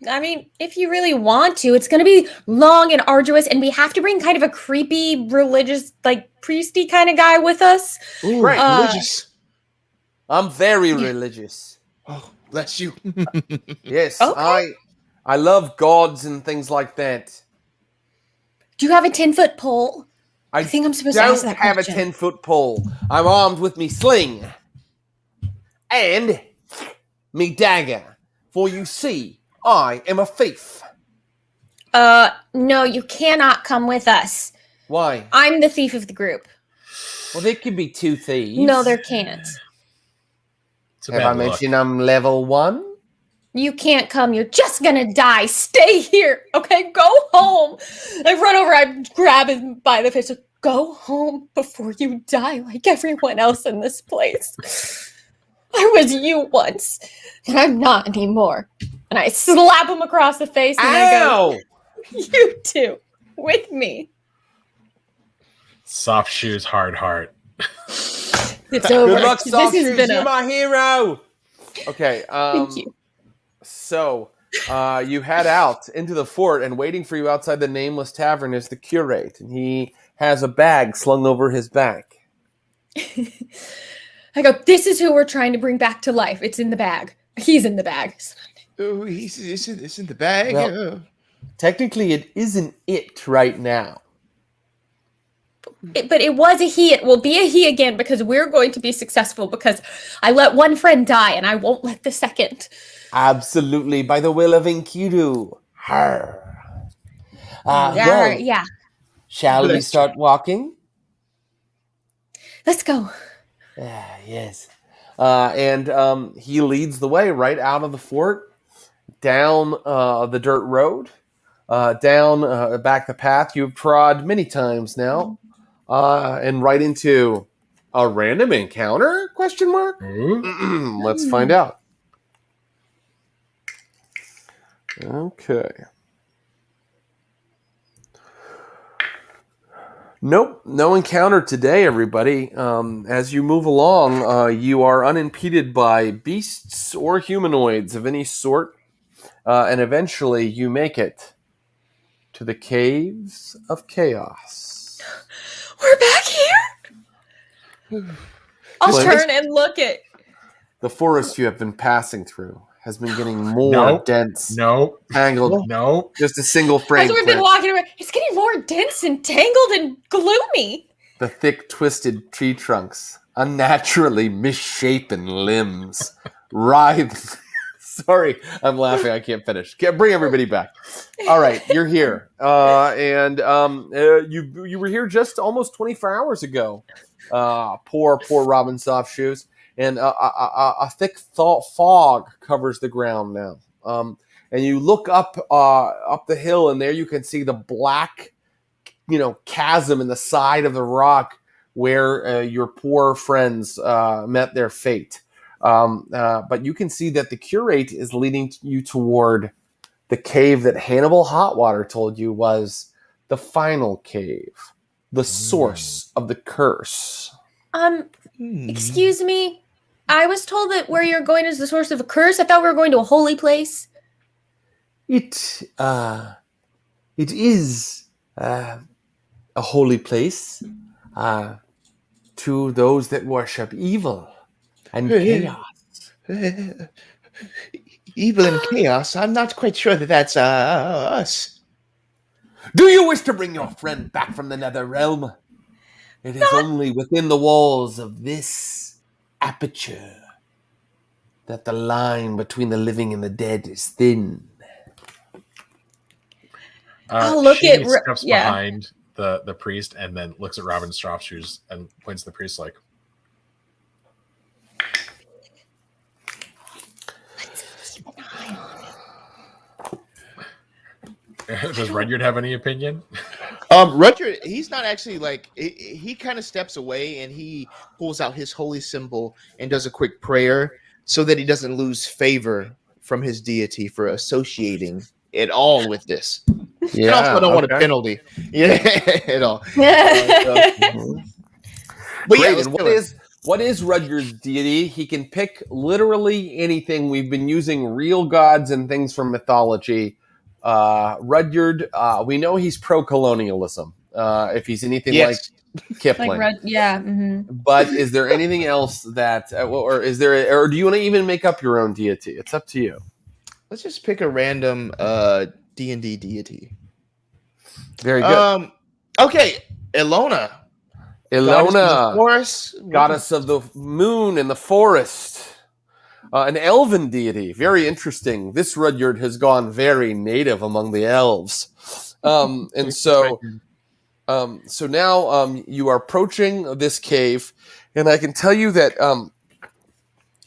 I mean, if you really want to, it's going to be long and arduous, and we have to bring kind of a creepy, religious, like, priesty kind of guy with us. Ooh, Right. Religious. I'm very religious. Oh, bless you. Yes, Okay. I love gods and things like that. Do you have a 10-foot pole? I think I'm supposed to ask don't that have question. a 10-foot pole. I'm armed with me sling and me dagger. For you see, I am a thief. No, you cannot come with us. Why? I'm the thief of the group. Well, there could be two thieves. No, there can't. It's a Have bad I look. mentioned I'm level 1? You can't come. You're just gonna die. Stay here. Okay, go home. I run over. I grab him by the face. Go home before you die like everyone else in this place. I was you once, and I'm not anymore. And I slap him across the face and I go, Ow! "You too, with me." Softshoes, hard heart. It's over. Good luck, This has Softshoes. been You're a my hero. Okay. thank you. So, you head out into the fort, and waiting for you outside the nameless tavern is the curate, and he has a bag slung over his back. I go, "This is who we're trying to bring back to life. It's in the bag. He's in the bag." Oh, it's in the bag. Well, technically, it isn't it right now. But it was a he. It will be a he again because we're going to be successful because I let one friend die and I won't let the second. Absolutely, by the will of Enkidu. Her. Well, Yeah. shall we Bless start walking? Let's go. Yes. And he leads the way right out of the fort, down the dirt road, down back the path you've trod many times now, and right into a random encounter? Question mark? Ooh. Let's find out. Okay. Nope, no encounter today, everybody. As you move along, you are unimpeded by beasts or humanoids of any sort, and eventually you make it to the Caves of Chaos. We're back here. I'll Clint? turn and look at. The forest you have been passing through has been getting more Nope. dense, Nope. tangled. Nope. Just a single frame. As we've been Clint. walking around, it's getting more dense and tangled and gloomy. The thick, twisted tree trunks, unnaturally misshapen limbs, writhe. Sorry, I'm laughing. I can't finish. Bring everybody back. All right, you're here, and you were here just almost 24 hours ago. Poor Robin Softshoes, and a thick fog covers the ground now. And you look up the hill, and there you can see the black, chasm in the side of the rock where your poor friends met their fate. But you can see that the curate is leading you toward the cave that Hannibal Hotwater told you was the final cave, the source of the curse. Excuse me. I was told that where you're going is the source of a curse. I thought we were going to a holy place. It is a holy place to those that worship evil and chaos. Evil and chaos. I'm not quite sure that that's us. Do you wish to bring your friend back from the nether realm? It is only within the walls of this aperture. that the line between the living and the dead is thin. I'll look she at steps yeah. behind the priest and then looks at Robin's Softshoes and points to the priest like, does Rudyard have any opinion? Rudyard, he's not actually like he kind of steps away and he pulls out his holy symbol and does a quick prayer so that he doesn't lose favor from his deity for associating it all with this. Yeah, and also I don't want a penalty. Yeah, at all. But great. yeah, And what is Rudyard's deity? He can pick literally anything. We've been using real gods and things from mythology. Rudyard, we know he's pro-colonialism. If he's anything like Kipling, But is there anything else that, or is there, or do you want to even make up your own deity? It's up to you. Let's just pick a random D&D deity. Very good. Okay, Ilona, goddess of the moon and the forest. An elven deity, very interesting. This Rudyard has gone very native among the elves, and so now you are approaching this cave, and I can tell you that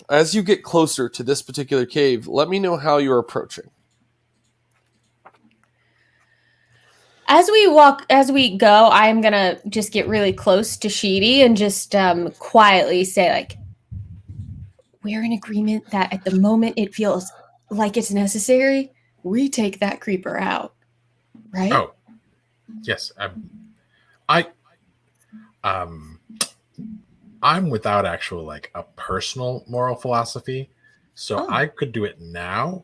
as you get closer to this particular cave, let me know how you're approaching. As we go, I'm gonna just get really close to Sheedy and just quietly say, like, we're in agreement that at the moment it feels like it's necessary, we take that creeper out, right? Oh, yes. I'm without actual like a personal moral philosophy, so I could do it now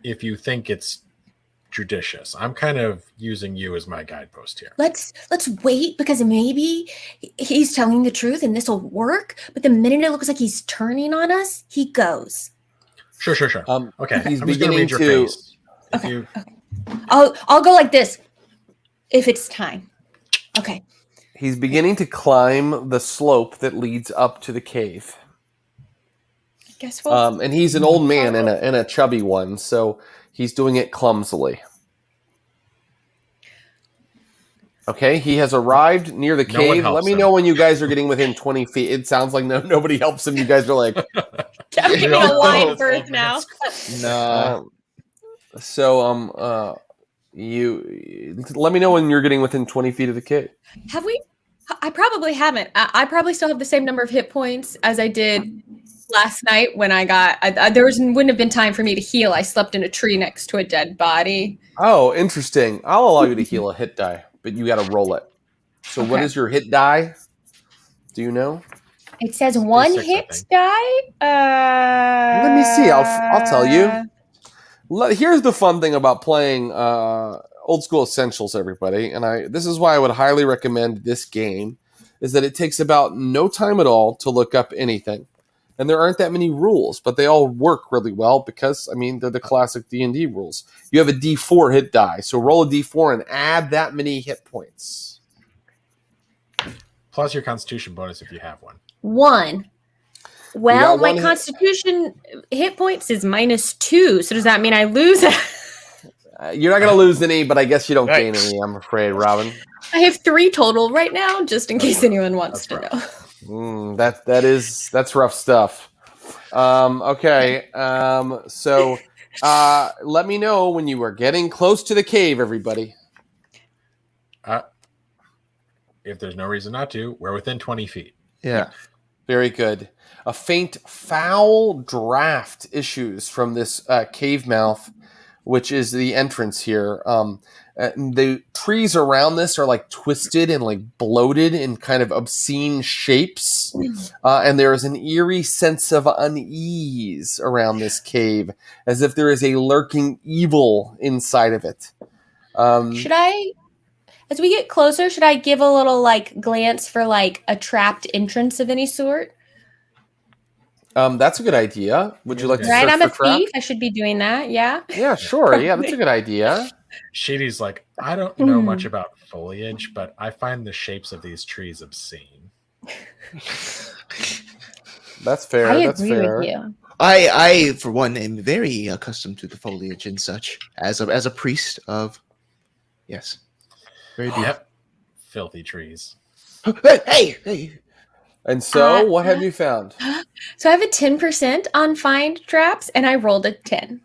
if you think it's judicious. I'm kind of using you as my guidepost here. Let's wait, because maybe he's telling the truth and this will work. But the minute it looks like he's turning on us, he goes. Sure. Okay, he's I'm beginning just gonna read your face. Okay. I'll go like this if it's time. Okay. He's beginning to climb the slope that leads up to the cave. Guess what? And he's an old man and a chubby one, so he's doing it clumsily. Okay, he has arrived near the cave. Let me know when you guys are getting within 20 feet. It sounds like nobody helps him. You guys are like... I'm giving a wide berth now. No. You let me know when you're getting within 20 feet of the cave. Have we? I probably haven't. I probably still have the same number of hit points as I did last night when I got. Wouldn't have been time for me to heal. I slept in a tree next to a dead body. Oh, interesting. I'll allow you to heal a hit die, but you got to roll it. So, What is your hit die? Do you know? It says one hit die. Let me see. I'll tell you. Here's the fun thing about playing Old School Essentials, everybody, and this is why I would highly recommend this game, is that it takes about no time at all to look up anything. And there aren't that many rules, but they all work really well because, I mean, they're the classic D&D rules. You have a D4 hit die, so roll a D4 and add that many hit points. Plus your Constitution bonus if you have one. 1. Well, my Constitution hit points is -2, so does that mean I lose? You're not going to lose any, but I guess you don't gain any, I'm afraid, Robin. I have 3 total right now, just in case anyone wants to know. That's rough stuff. Okay. So let me know when you are getting close to the cave, everybody. If there's no reason not to, we're within 20 feet. Yeah. Very good. A faint, foul draft issues from this cave mouth, which is the entrance here. The trees around this are like twisted and like bloated in kind of obscene shapes. And there is an eerie sense of unease around this cave, as if there is a lurking evil inside of it. As we get closer, should I give a little like glance for like a trapped entrance of any sort? That's a good idea. Would you like to search I'm for a thief. I should be doing that. Yeah. Yeah, sure. Yeah, that's a good idea. Sheedy's like, I don't know much about foliage, but I find the shapes of these trees obscene. That's fair. I That's agree fair. with you. I for one am very accustomed to the foliage and such as a priest of. Yes, very beautiful. Yep. Filthy trees. Hey! And so, what have you found? So I have a 10% on find traps, and I rolled a 10.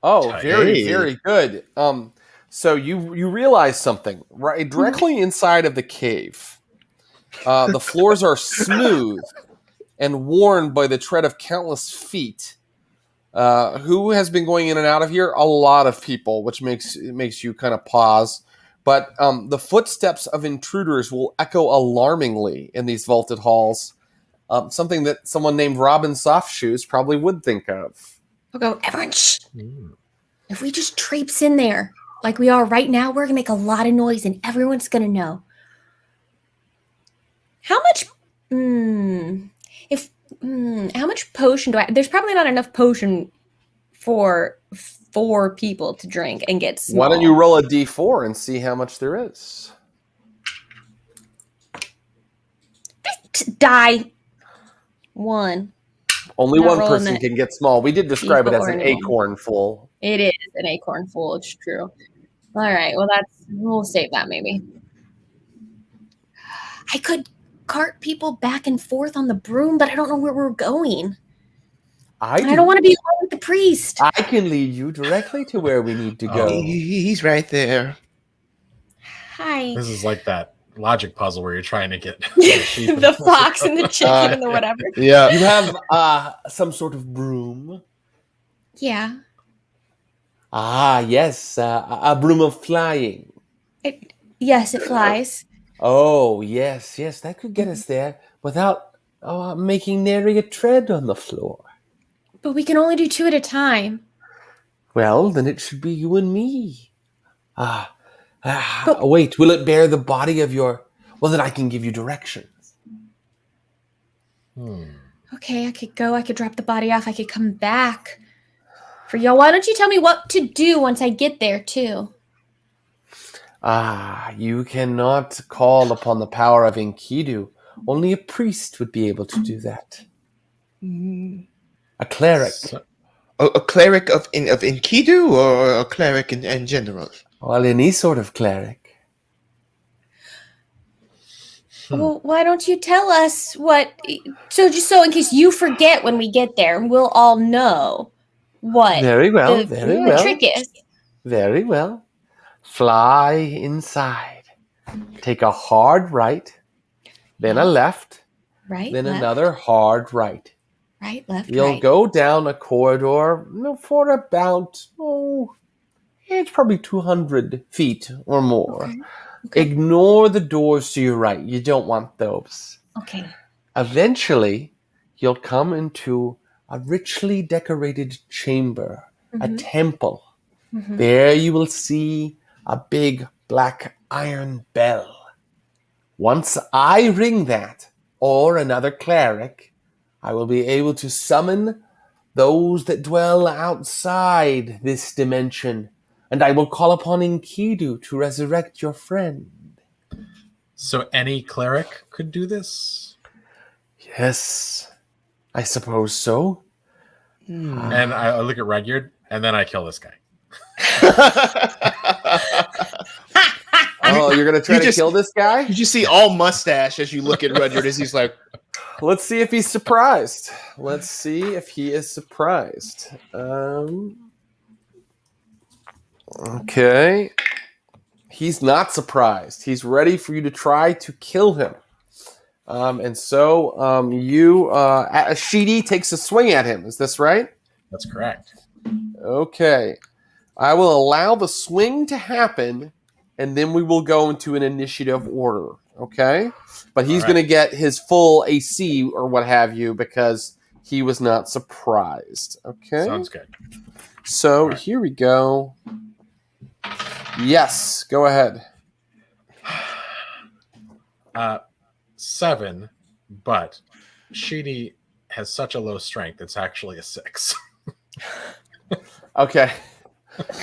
Oh, very, Hey. very good. So you realize something right directly inside of the cave. The floors are smooth and worn by the tread of countless feet. Who has been going in and out of here? A lot of people, which makes you kind of pause. But the footsteps of intruders will echo alarmingly in these vaulted halls. Something that someone named Robin Softshoes probably would think of. I'll go, everyone, shh. Mm. If we just traipse in there like we are right now, we're going to make a lot of noise and everyone's going to know. How much, how much potion do I, there's probably not enough potion for 4 people to drink and get small. Why don't you roll a d4 and see how much there is? Die. 1. Only Not one rolling person that can get small. We did describe it as D4 an anymore. acorn full. It is an acorn full. It's true. All right. Well, we'll save that maybe. I could cart people back and forth on the broom, but I don't know where we're going. I don't want to be alone with the priest. I can lead you directly to where we need to go. He's right there. Hi. This is like that logic puzzle where you're trying to get The fox and the chicken and the whatever. Yeah. You have some sort of broom. Yeah. Ah, yes, a broom of flying. Yes, it flies. Oh, yes, that could get us there without making nary a tread on the floor. But we can only do 2 at a time. Well, then it should be you and me. Wait, will it bear the body of your... Well, then I can give you directions. Okay, I could go. I could drop the body off. I could come back for y'all. Why don't you tell me what to do once I get there, too? You cannot call upon the power of Enkidu. Only a priest would be able to do that. A cleric. A cleric of Enkidu or a cleric in general? Well, any sort of cleric. Well, why don't you tell us what... So just so in case you forget when we get there, we'll all know what Very well, the trick is. Very well. Fly inside. Take a hard right, then a left, Right, then left, another hard right. right, left, You'll right. go down a corridor for about, it's probably 200 feet or more. Okay. Ignore the doors to your right. You don't want those. Okay. Eventually, you'll come into a richly decorated chamber, a temple. There you will see a big black iron bell. Once I ring that, or another cleric, I will be able to summon those that dwell outside this dimension, and I will call upon Enkidu to resurrect your friend. So any cleric could do this? Yes, I suppose so. And I look at Rudyard, and then I kill this guy. Oh, you're going to try to kill this guy? You just see all mustache as you look at Rudyard as he's like, Let's see if he's surprised. Let's see if he is surprised. Okay. He's not surprised. He's ready for you to try to kill him. Sheedy takes a swing at him. Is this right? That's correct. Okay. I will allow the swing to happen, and then we will go into an initiative order. Okay? But he's going to get his full AC or what have you because he was not surprised. Okay? Sounds good. So here we go. Yes, go ahead. 7, but Sheedy has such a low strength, it's actually a 6. Okay.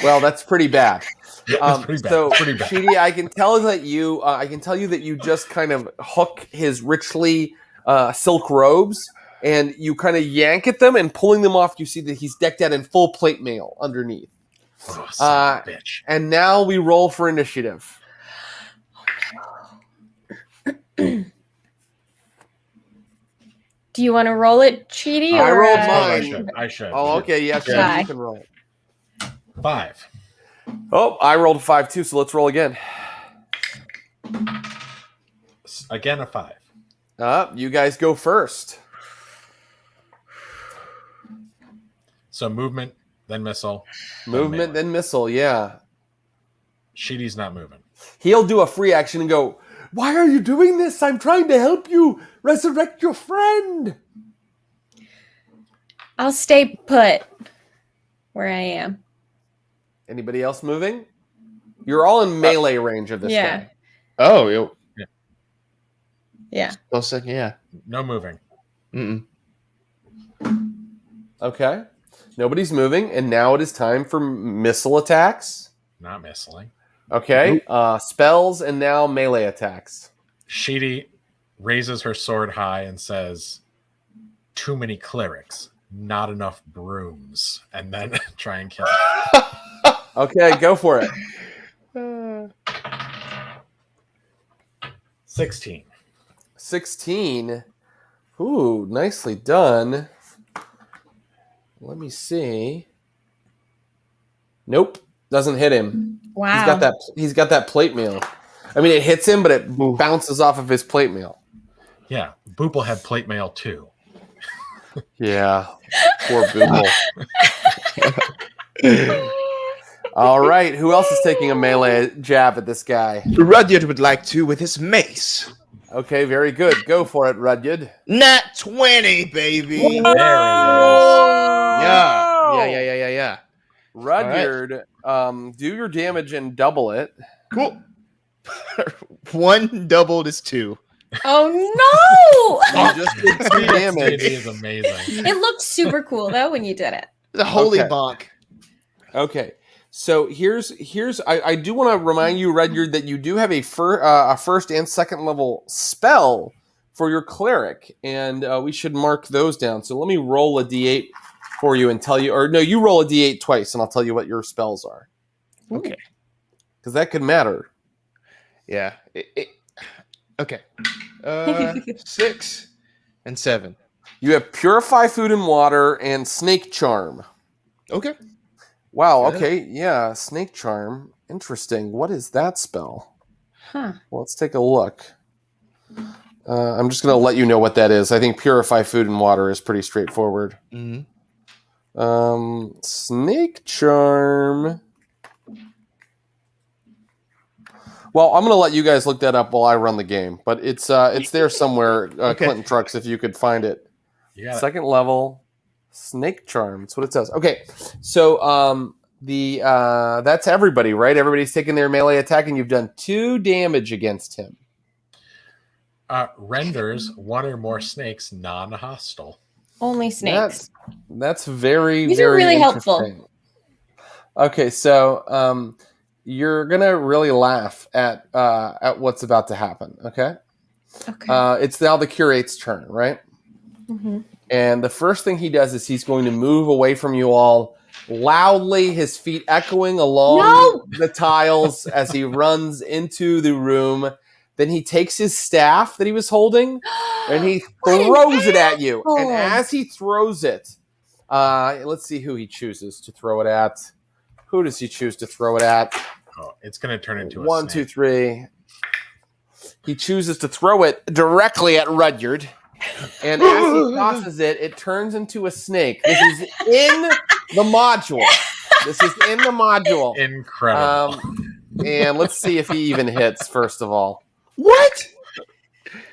Well, that's pretty bad. Pretty bad. So, Pretty bad. Sheedy, I can tell you that you just kind of hook his richly silk robes, and you kind of yank at them, and pulling them off, you see that he's decked out in full plate mail underneath. Oh, son of a bitch. And now we roll for initiative. Do you want to roll it, Cheaty? I or, rolled mine. I should. Oh, okay. Yeah, sure. Yeah. You can roll. 5. Oh, I rolled a 5 too, so let's roll again. Again, a 5. You guys go first. So movement, then missile. Movement, then missile, yeah. Sheedy's not moving. He'll do a free action and go, "Why are you doing this? I'm trying to help you resurrect your friend." I'll stay put where I am. Anybody else moving? You're all in melee range of this guy. Oh, Yeah. close second. Yeah. No moving. Mm-mm. Okay. Nobody's moving, and now it is time for missile attacks. Not missiling. Okay. Spells, and now melee attacks. Sheedy raises her sword high and says, "Too many clerics, not enough brooms," and then try and kill him. Okay, go for it. 16. 16. Ooh, nicely done. Let me see. Nope, doesn't hit him. Wow. He's got that plate mail. I mean, it hits him, but it bounces off of his plate mail. Yeah, Boople had plate mail too. Yeah, poor Boople. All right, who else is taking a melee jab at this guy? Rudyard would like to with his mace. Okay, very good. Go for it, Rudyard. Nat 20, baby. There it is. Yeah. Rudyard, do your damage and double it. Cool. 1 doubled is 2. Oh no! You just did 2 It damage. is amazing. It looked super cool though when you did it. The holy Okay. bonk. Okay, so here's I do want to remind you, Rudyard, that you do have a first and second level spell for your cleric, and we should mark those down. So let me roll a d8 for you and tell you, or no, you roll a d8 twice, and I'll tell you what your spells are. Okay. Because that could matter. Yeah. Okay. 6 and 7. You have Purify Food and Water and Snake Charm. Okay. Wow, Good. okay, yeah, Snake Charm. Interesting. What is that spell? Huh. Well, let's take a look. I'm just going to let you know what that is. I think Purify Food and Water is pretty straightforward. Mm-hmm. Snake Charm. Well, I'm going to let you guys look that up while I run the game, but it's there somewhere, Okay. Clinton Trucks, if you could find it. You got it. Second level, Snake Charm. That's what it says. Okay, so that's everybody, right? Everybody's taking their melee attack, and you've done 2 damage against him. Renders 1 or more snakes non-hostile. Only snakes. That's very, These are very really helpful. interesting. Okay, so you're gonna really laugh at what's about to happen. Okay, Okay. it's now the curate's turn, right? Mm-hmm. And the first thing he does is he's going to move away from you all loudly, his feet echoing along the tiles as he runs into the room. Then he takes his staff that he was holding and he throws it at you. And as he throws it, let's see who he chooses to throw it at. Who does he choose to throw it at? Oh, it's going to turn into a 1, snake. 2, 3. He chooses to throw it directly at Rudyard. And as he tosses it, it turns into a snake. This is in the module. Incredible. And let's see if he even hits, first of all. What?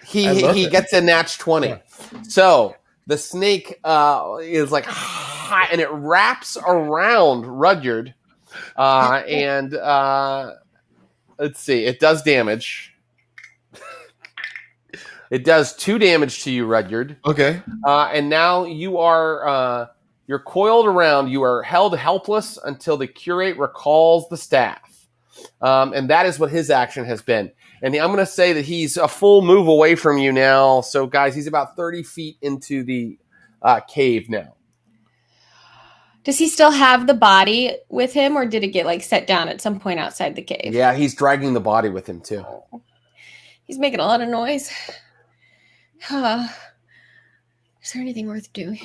He gets a natch 20. So the snake is like, and it wraps around Rudyard. And let's see, it does damage. It does 2 damage to you, Rudyard. Okay. And now you are you're coiled around. You are held helpless until the curate recalls the staff. And that is what his action has been. And I'm going to say that he's a full move away from you now. So, guys, he's about 30 feet into the cave now. Does he still have the body with him, or did it get like set down at some point outside the cave? Yeah, he's dragging the body with him too. He's making a lot of noise. Is there anything worth doing?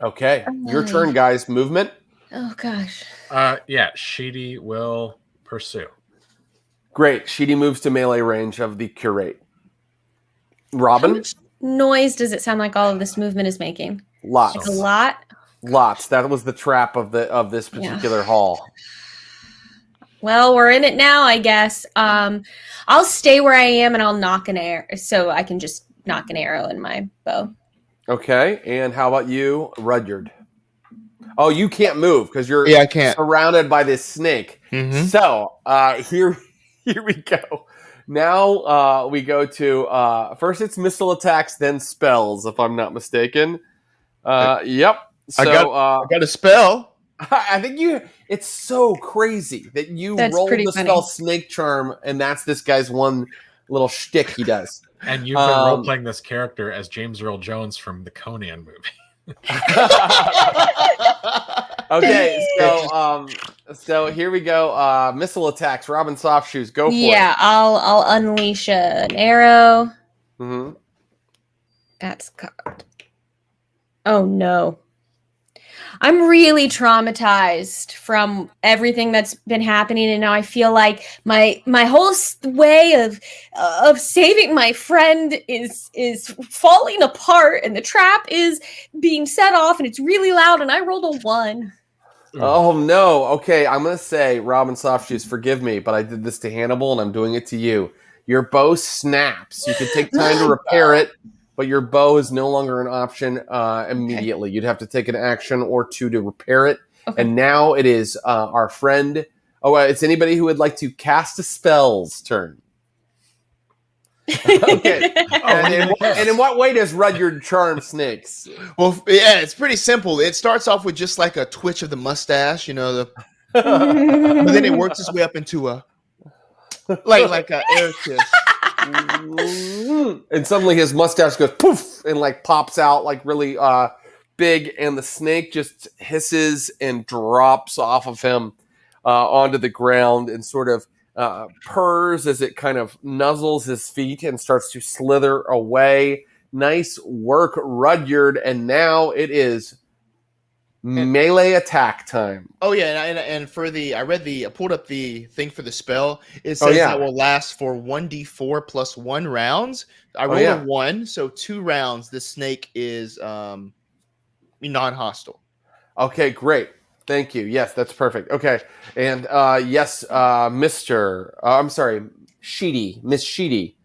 Okay, your turn, guys. Movement. Oh gosh. Yeah, Sheedy will pursue. Great. Sheedy moves to melee range of the curate. How Robin? much noise does it sound like all of this movement is making? Lots. Like a lot? Lots. That was the trap of this particular hall. Well, we're in it now, I guess. I'll stay where I am and I'll knock an arrow, so I can just knock an arrow in my bow. Okay. And how about you, Rudyard? Oh, you can't move because you're I can't. surrounded by this snake. Mhm. So here we go. Now we go to first it's missile attacks, then spells, if I'm not mistaken. Yep. So I got a spell. I think it's so crazy that you That's rolled pretty the funny. spell Snake Charm, and that's this guy's one little shtick he does. And you've been role playing this character as James Earl Jones from the Conan movie. Okay, so here we go. Missile attacks. Robin Softshoes, go for it. Yeah, I'll unleash an arrow. Mm-hmm. That's cocked. Oh no. I'm really traumatized from everything that's been happening, and now I feel like my whole way of saving my friend is falling apart, and the trap is being set off, and it's really loud, and I rolled a 1. Oh no. Okay, I'm gonna say, Robin Softshoes, forgive me, but I did this to Hannibal, and I'm doing it to you. Your bow snaps. You can take time to repair it, but your bow is no longer an option immediately. You'd have to take an action or two to repair it. Okay. And now it is our friend. Oh, it's anybody who would like to cast a spell's turn. Okay. And in what way does Rudyard charm snakes? Well, yeah, it's pretty simple. It starts off with just like a twitch of the mustache, but then it works its way up into a like a air kiss. And suddenly his mustache goes poof and like pops out like really big, and the snake just hisses and drops off of him onto the ground and sort of purrs as it kind of nuzzles his feet and starts to slither away. Nice work, Rudyard. And now it is melee attack time. Oh yeah, and for I pulled up the thing for the spell. It says that will last for 1d4 plus 1 rounds. I rolled a 1, so 2 rounds. The snake is non-hostile. Okay, great. Thank you. Yes, that's perfect. Okay, and yes, Sheedy, Miss Sheedy,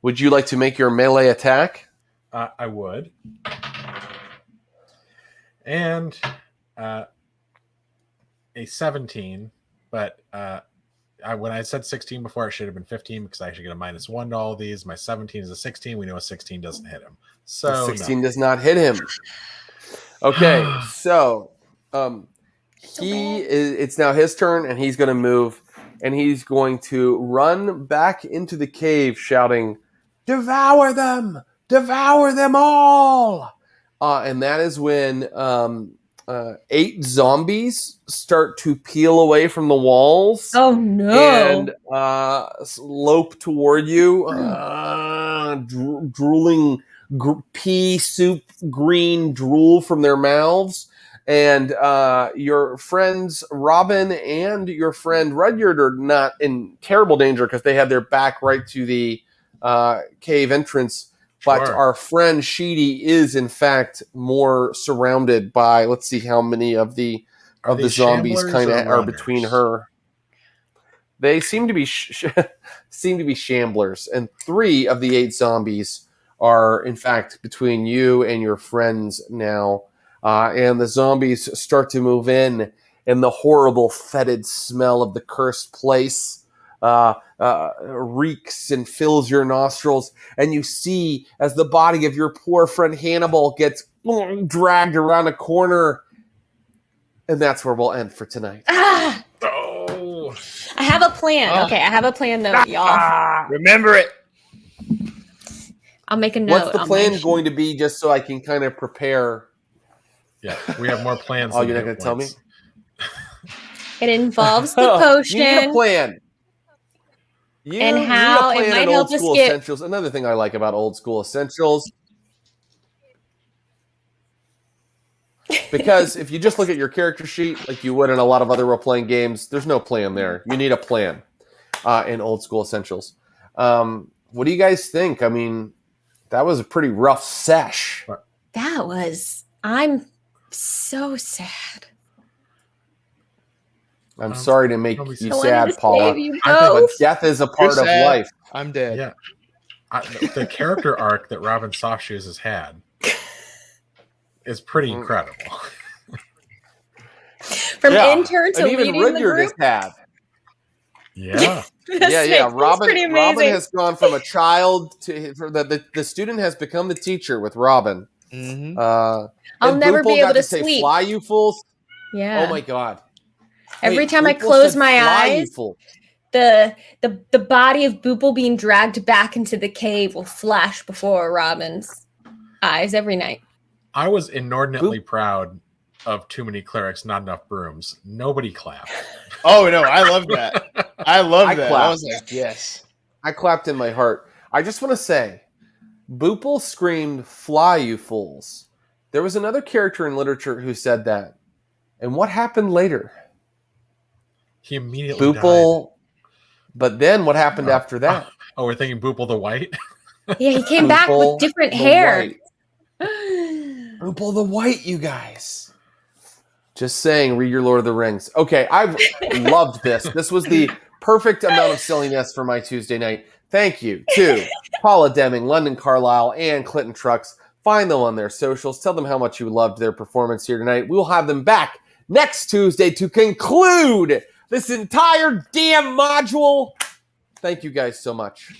would you like to make your melee attack? I would. And a 17, but when I said 16 before, it should have been 15 because I should get a -1 to all of these. My 17 is a 16. We know a 16 doesn't hit him. So 16 does not hit him. Okay, so it's now his turn, and he's going to move, and he's going to run back into the cave shouting, "Devour them! Devour them all!" And that is when 8 zombies start to peel away from the walls. Oh no! And lope toward you, drooling pea soup green drool from their mouths. And your friends Robin and your friend Rudyard are not in terrible danger because they had their back right to the cave entrance. But our friend Sheedy is, in fact, more surrounded by. Let's see how many of the zombies kind of are between her. They seem to be shamblers, and 3 of the 8 zombies are, in fact, between you and your friends now. And the zombies start to move in, and the horrible fetid smell of the cursed place reeks and fills your nostrils, and you see as the body of your poor friend Hannibal gets dragged around a corner, and that's where we'll end for tonight. I have a plan. Okay, I have a plan though, y'all. Remember it. I'll make a note. What's the on plan my sheet. going to be, just so I can kind of prepare? Yeah, we have more plans. Oh, than you're not hit going to tell me? points. It involves the potion. You need a plan. You And need how a it plan might in help Old us School get- Essentials. Another thing I like about Old School Essentials. Because if you just look at your character sheet like you would in a lot of other role-playing games, there's no plan there. You need a plan in Old School Essentials. What do you guys think? I mean, that was a pretty rough sesh. I'm so sad. I'm sorry to make you I wanted sad, to Paula. save you I think both. Death is a You're part of sad. life. I'm dead. Yeah. The character arc that Robin Softshoes has had is pretty incredible. From intern to and even leading the Rudyard group. has had. Yeah. Yeah. Robin amazing. has gone from a child to the student has become the teacher with Robin. Mm-hmm. I'll and never Boople be able got to say, sleep. "Fly, you fools!" Yeah. Oh my god! Every Wait, time I Boople close said, my "Fly, you eyes, fool." the body of Boople being dragged back into the cave will flash before Robin's eyes every night. I was inordinately proud of Too Many Clerics, Not Enough Brooms. Nobody clapped. Oh no, I love that. I love that. I clapped. was like, yes. I clapped in my heart. I just want to say, Boople screamed, "Fly, you fools." There was another character in literature who said that. And what happened later? He immediately Boople. But then what happened after that? died. Oh, we're thinking Boople the White? Yeah, he came back Boople with different the hair. White. Boople the White, you guys. Just saying, read your Lord of the Rings. Okay, I've loved this. This was the perfect amount of silliness for my Tuesday night. Thank you to Paula Deming, London Carlisle, and Clinton Trucks. Find them on their socials. Tell them how much you loved their performance here tonight. We'll have them back next Tuesday to conclude this entire damn module. Thank you guys so much.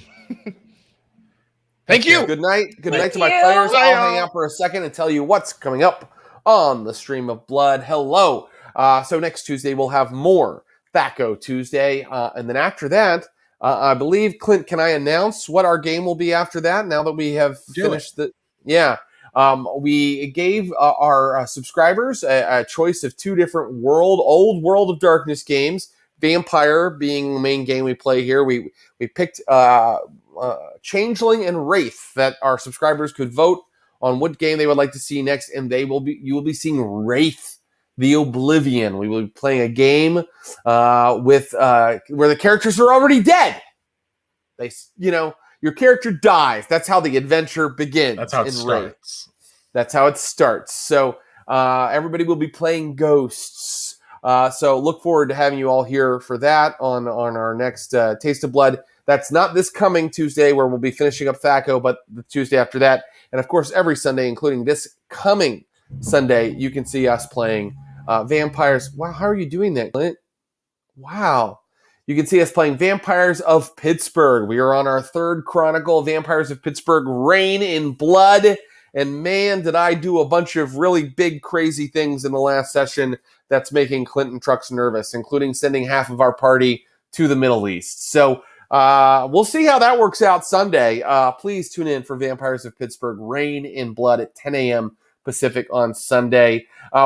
Thank you. Good night. Good night to my you. players. Bye, I'll y'all. hang out for a second and tell you what's coming up on the Stream of Blood. Hello. So next Tuesday, we'll have more THAC0 Tuesday. And then after that, I believe, Clint, can I announce what our game will be after that now that we have finished the... Yeah. We gave our subscribers a choice of two different old World of Darkness games. Vampire being the main game we play here. We picked Changeling and Wraith that our subscribers could vote on what game they would like to see next, and you will be seeing Wraith, the Oblivion. We will be playing a game with where the characters are already dead. Your character dies. That's how the adventure begins. That's how it in starts. Wraith. That's how it starts. So everybody will be playing ghosts. So look forward to having you all here for that on our next Taste of Blood. That's not this coming Tuesday where we'll be finishing up THAC0, but the Tuesday after that. And of course, every Sunday, including this coming Sunday, you can see us playing Vampires. Wow, how are you doing that, Clint? Wow. You can see us playing Vampires of Pittsburgh. We are on our third chronicle, Vampires of Pittsburgh, Reign in Blood. And man, did I do a bunch of really big, crazy things in the last session that's making Clinton Trucks nervous, including sending half of our party to the Middle East. So we'll see how that works out Sunday. Please tune in for Vampires of Pittsburgh, Reign in Blood at 10 a.m. Pacific on Sunday.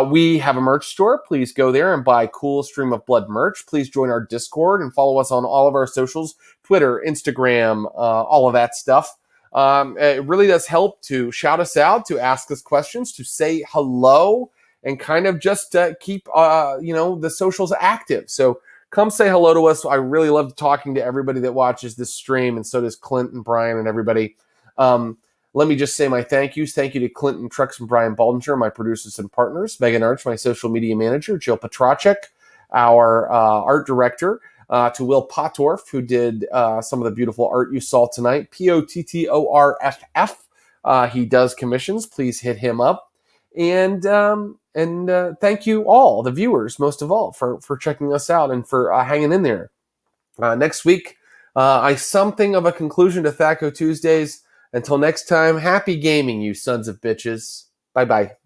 We have a merch store. Please go there and buy cool Stream of Blood merch. Please join our Discord and follow us on all of our socials, Twitter, Instagram, all of that stuff. It really does help to shout us out, to ask us questions, to say hello, and kind of just keep the socials active. So come say hello to us. I really love talking to everybody that watches this stream, and so does Clint and Brian and everybody. Let me just say my thank yous. Thank you to Clinton Trucks and Brian Baldinger, my producers and partners, Megan Arch, my social media manager, Jill Petracek, our art director, to Will Pottorf, who did some of the beautiful art you saw tonight, Pottorff. He does commissions. Please hit him up. And thank you all, the viewers, most of all, for checking us out and for hanging in there. Next week, something of a conclusion to THAC0 Tuesdays. Until next time, happy gaming, you sons of bitches. Bye-bye.